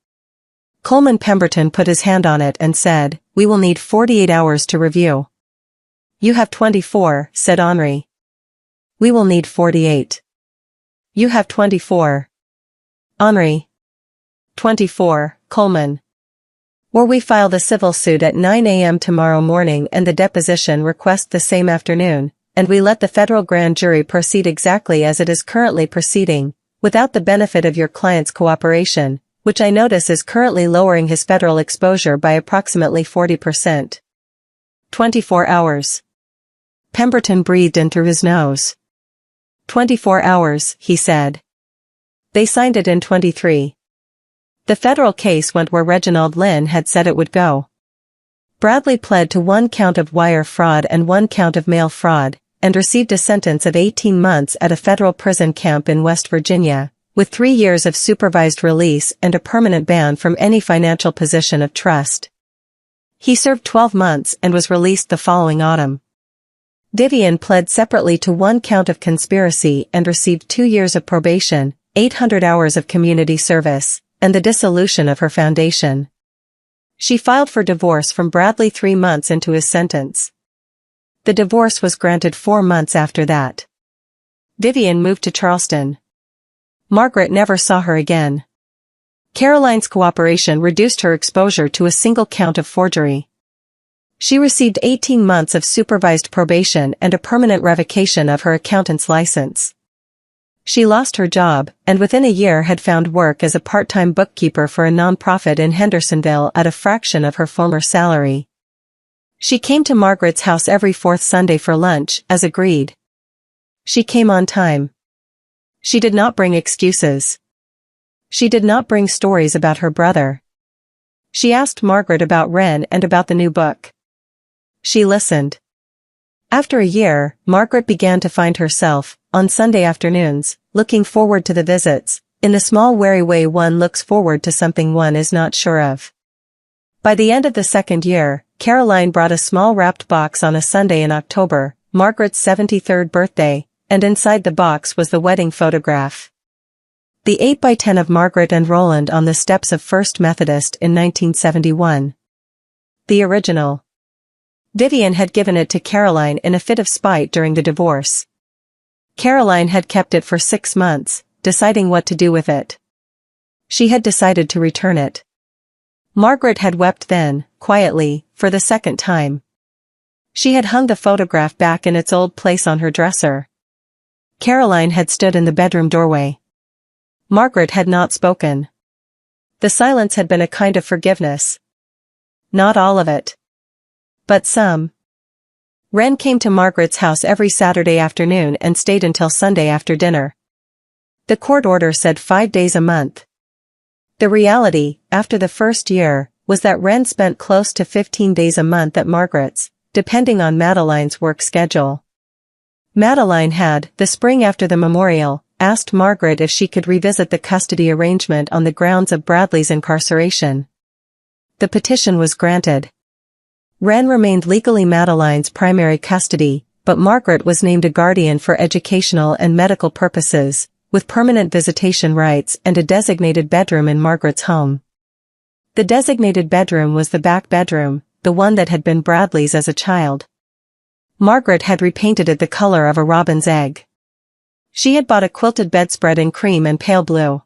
Coleman Pemberton put his hand on it and said, we will need 48 hours to review. You have 24, said Henri. We will need 48. You have 24. Henri. 24, Coleman. Or we file the civil suit at 9 a.m. tomorrow morning and the deposition request the same afternoon, and we let the federal grand jury proceed exactly as it is currently proceeding, without the benefit of your client's cooperation, which I notice is currently lowering his federal exposure by approximately 40%. 24 hours. Pemberton breathed in through his nose. 24 hours, he said. They signed it in 23. The federal case went where Reginald Lynn had said it would go. Bradley pled to 1 count of wire fraud and 1 count of mail fraud, and received a sentence of 18 months at a federal prison camp in West Virginia, with 3 years of supervised release and a permanent ban from any financial position of trust. He served 12 months and was released the following autumn. Vivian pled separately to 1 count of conspiracy and received 2 years of probation, 800 hours of community service, and the dissolution of her foundation. She filed for divorce from Bradley 3 months into his sentence. The divorce was granted 4 months after that. Vivian moved to Charleston. Margaret never saw her again. Caroline's cooperation reduced her exposure to a single count of forgery. She received 18 months of supervised probation and a permanent revocation of her accountant's license. She lost her job, and within a year had found work as a part-time bookkeeper for a nonprofit in Hendersonville at a fraction of her former salary. She came to Margaret's house every 4th Sunday for lunch, as agreed. She came on time. She did not bring excuses. She did not bring stories about her brother. She asked Margaret about Wren and about the new book. She listened. After a year, Margaret began to find herself, on Sunday afternoons, looking forward to the visits, in the small wary way one looks forward to something one is not sure of. By the end of the 2nd year, Caroline brought a small wrapped box on a Sunday in October, Margaret's 73rd birthday, and inside the box was the wedding photograph. The 8x10 of Margaret and Roland on the steps of First Methodist in 1971. The original. Vivian had given it to Caroline in a fit of spite during the divorce. Caroline had kept it for 6 months, deciding what to do with it. She had decided to return it. Margaret had wept then, quietly, for the 2nd time. She had hung the photograph back in its old place on her dresser. Caroline had stood in the bedroom doorway. Margaret had not spoken. The silence had been a kind of forgiveness. Not all of it. But some. Wren came to Margaret's house every Saturday afternoon and stayed until Sunday after dinner. The court order said 5 days a month. The reality, after the 1st year, was that Wren spent close to 15 days a month at Margaret's, depending on Madeline's work schedule. Madeline had, the spring after the memorial, asked Margaret if she could revisit the custody arrangement on the grounds of Bradley's incarceration. The petition was granted. Wren remained legally Madeline's primary custody, but Margaret was named a guardian for educational and medical purposes, with permanent visitation rights and a designated bedroom in Margaret's home. The designated bedroom was the back bedroom, the one that had been Bradley's as a child. Margaret had repainted it the color of a robin's egg. She had bought a quilted bedspread in cream and pale blue.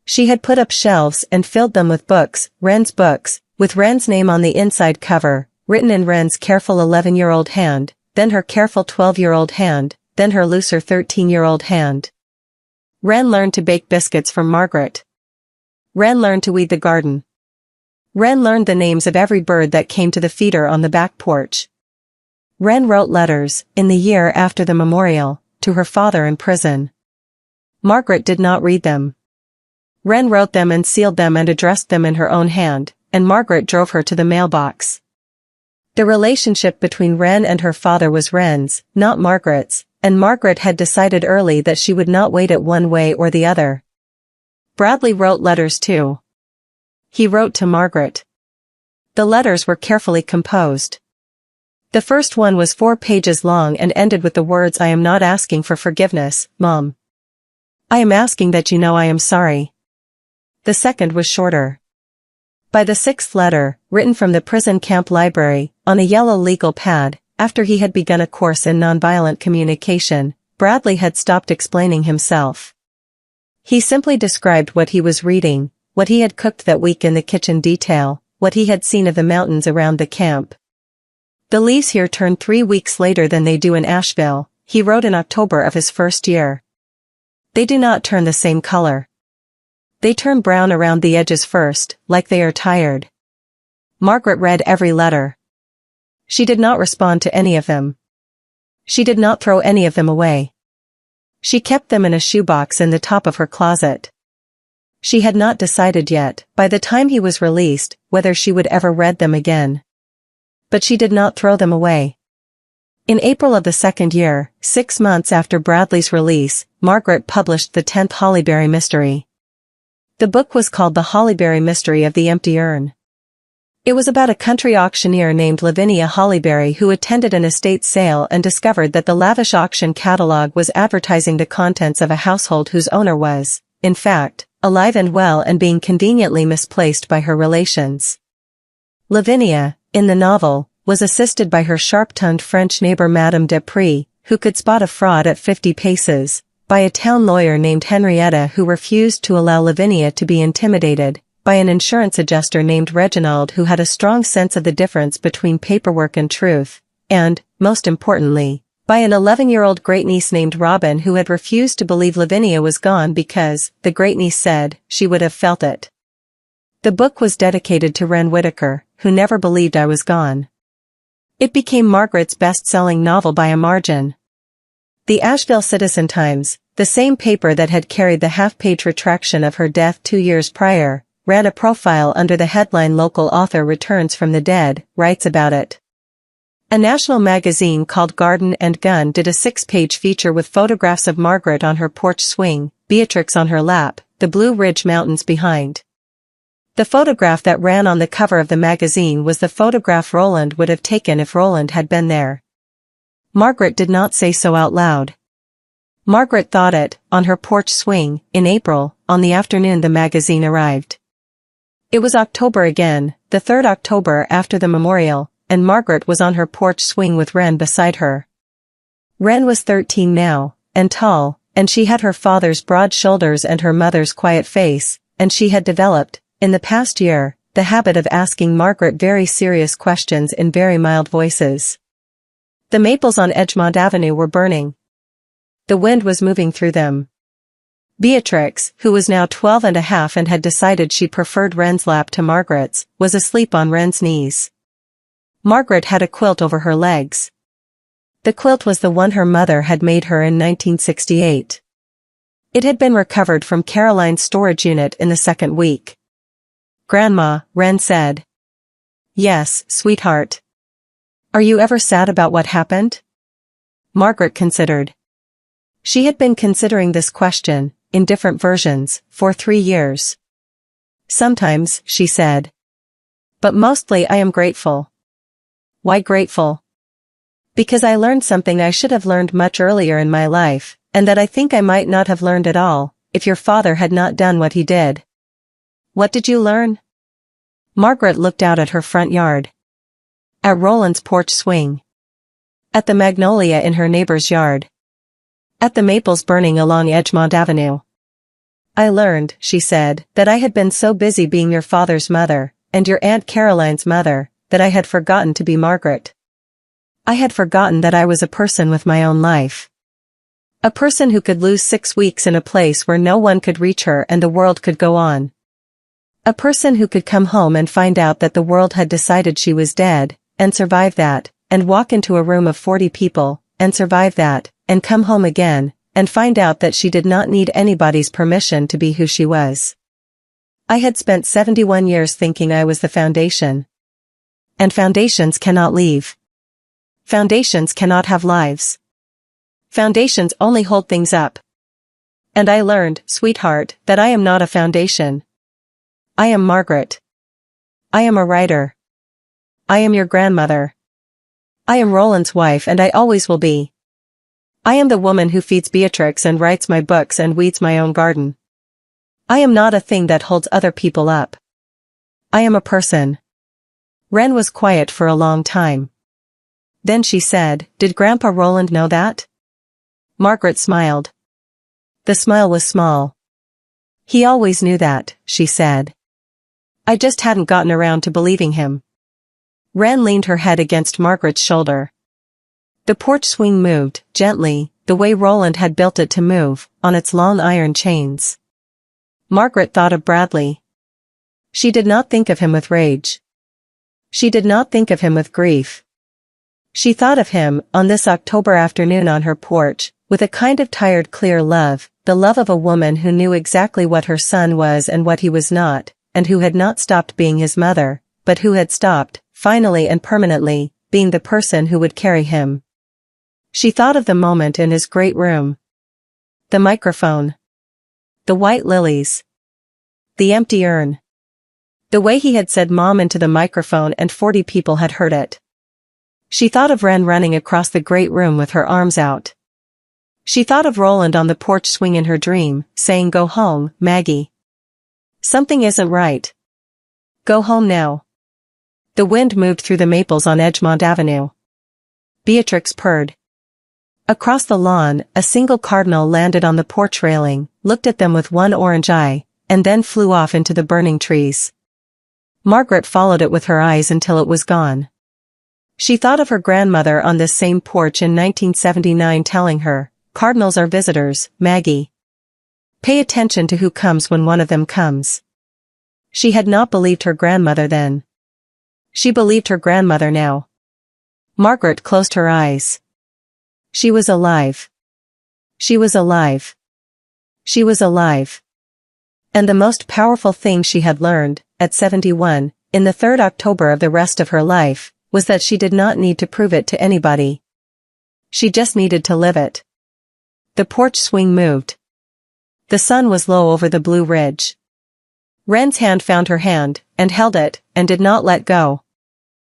She had put up shelves and filled them with books, Wren's books, with Wren's name on the inside cover, written in Wren's careful 11-year-old hand, then her careful 12-year-old hand, then her looser 13-year-old hand. Wren learned to bake biscuits from Margaret. Wren learned to weed the garden. Wren learned the names of every bird that came to the feeder on the back porch. Wren wrote letters, in the year after the memorial, to her father in prison. Margaret did not read them. Wren wrote them and sealed them and addressed them in her own hand, and Margaret drove her to the mailbox. The relationship between Wren and her father was Wren's, not Margaret's, and Margaret had decided early that she would not wait it one way or the other. Bradley wrote letters too. He wrote to Margaret. The letters were carefully composed. The first one was 4 pages long and ended with the words, "I am not asking for forgiveness, Mom. I am asking that you know I am sorry." The second was shorter. By the 6th letter, written from the prison camp library, on a yellow legal pad, after he had begun a course in nonviolent communication, Bradley had stopped explaining himself. He simply described what he was reading, what he had cooked that week in the kitchen detail, what he had seen of the mountains around the camp. "The leaves here turn 3 weeks later than they do in Asheville," he wrote in October of his 1st year. "They do not turn the same color. They turn brown around the edges first, like they are tired." Margaret read every letter. She did not respond to any of them. She did not throw any of them away. She kept them in a shoebox in the top of her closet. She had not decided yet, by the time he was released, whether she would ever read them again. But she did not throw them away. In April of the 2nd year, 6 months after Bradley's release, Margaret published the 10th Hollyberry Mystery. The book was called The Hollyberry Mystery of the Empty Urn. It was about a country auctioneer named Lavinia Hollyberry who attended an estate sale and discovered that the lavish auction catalog was advertising the contents of a household whose owner was, in fact, alive and well and being conveniently misplaced by her relations. Lavinia, in the novel, was assisted by her sharp-tongued French neighbor Madame Desprez, who could spot a fraud at 50 paces, by a town lawyer named Henrietta who refused to allow Lavinia to be intimidated, by an insurance adjuster named Reginald who had a strong sense of the difference between paperwork and truth, and, most importantly, by an 11-year-old great-niece named Robin who had refused to believe Lavinia was gone because, the great-niece said, she would have felt it. The book was dedicated to Wren Whitaker, who never believed I was gone. It became Margaret's best-selling novel by a margin. The Asheville Citizen-Times, the same paper that had carried the half-page retraction of her death 2 years prior, ran a profile under the headline "Local Author Returns from the Dead, Writes About It." A national magazine called Garden and Gun did a 6-page feature with photographs of Margaret on her porch swing, Beatrix on her lap, the Blue Ridge Mountains behind. The photograph that ran on the cover of the magazine was the photograph Roland would have taken if Roland had been there. Margaret did not say so out loud. Margaret thought it, on her porch swing, in April, on the afternoon the magazine arrived. It was October again, the 3rd October after the memorial, and Margaret was on her porch swing with Wren beside her. Wren was 13 now, and tall, and she had her father's broad shoulders and her mother's quiet face, and she had developed, in the past year, the habit of asking Margaret very serious questions in very mild voices. The maples on Edgemont Avenue were burning. The wind was moving through them. Beatrix, who was now 12 and a half and had decided she preferred Wren's lap to Margaret's, was asleep on Wren's knees. Margaret had a quilt over her legs. The quilt was the one her mother had made her in 1968. It had been recovered from Caroline's storage unit in the 2nd week. "Grandma," Wren said. "Yes, sweetheart. Are you ever sad about what happened?" Margaret considered. She had been considering this question, in different versions, for 3 years. "Sometimes," she said. "But mostly I am grateful." "Why grateful?" "Because I learned something I should have learned much earlier in my life, and that I think I might not have learned at all, if your father had not done what he did." "What did you learn?" Margaret looked out at her front yard. At Roland's porch swing. At the magnolia in her neighbor's yard. At the maples burning along Edgemont Avenue. "I learned," she said, "that I had been so busy being your father's mother, and your Aunt Caroline's mother, that I had forgotten to be Margaret. I had forgotten that I was a person with my own life. A person who could lose 6 weeks in a place where no one could reach her and the world could go on. A person who could come home and find out that the world had decided she was dead, and survive that, and walk into a room of 40 people, and survive that, and come home again, and find out that she did not need anybody's permission to be who she was. I had spent 71 years thinking I was the foundation. And foundations cannot leave. Foundations cannot have lives. Foundations only hold things up. And I learned, sweetheart, that I am not a foundation. I am Margaret. I am a writer. I am your grandmother. I am Roland's wife and I always will be. I am the woman who feeds Beatrix and writes my books and weeds my own garden. I am not a thing that holds other people up. I am a person." Wren was quiet for a long time. Then she said, "Did Grandpa Roland know that?" Margaret smiled. The smile was small. "He always knew that," she said. "I just hadn't gotten around to believing him." Wren leaned her head against Margaret's shoulder. The porch swing moved, gently, the way Roland had built it to move, on its long iron chains. Margaret thought of Bradley. She did not think of him with rage. She did not think of him with grief. She thought of him, on this October afternoon on her porch, with a kind of tired clear love, the love of a woman who knew exactly what her son was and what he was not, and who had not stopped being his mother, but who had stopped, finally and permanently, being the person who would carry him. She thought of the moment in his great room. The microphone. The white lilies. The empty urn. The way he had said mom into the microphone and 40 people had heard it. She thought of Wren running across the great room with her arms out. She thought of Roland on the porch swing in her dream, saying go home, Maggie. Something isn't right. Go home now. The wind moved through the maples on Edgemont Avenue. Beatrix purred. Across the lawn, a single cardinal landed on the porch railing, looked at them with one orange eye, and then flew off into the burning trees. Margaret followed it with her eyes until it was gone. She thought of her grandmother on this same porch in 1979 telling her, "Cardinals are visitors, Maggie. Pay attention to who comes when one of them comes." She had not believed her grandmother then. She believed her grandmother now. Margaret closed her eyes. She was alive. She was alive. She was alive. And the most powerful thing she had learned, at 71, in the 3rd October of the rest of her life, was that she did not need to prove it to anybody. She just needed to live it. The porch swing moved. The sun was low over the blue ridge. Wren's hand found her hand, and held it, and did not let go.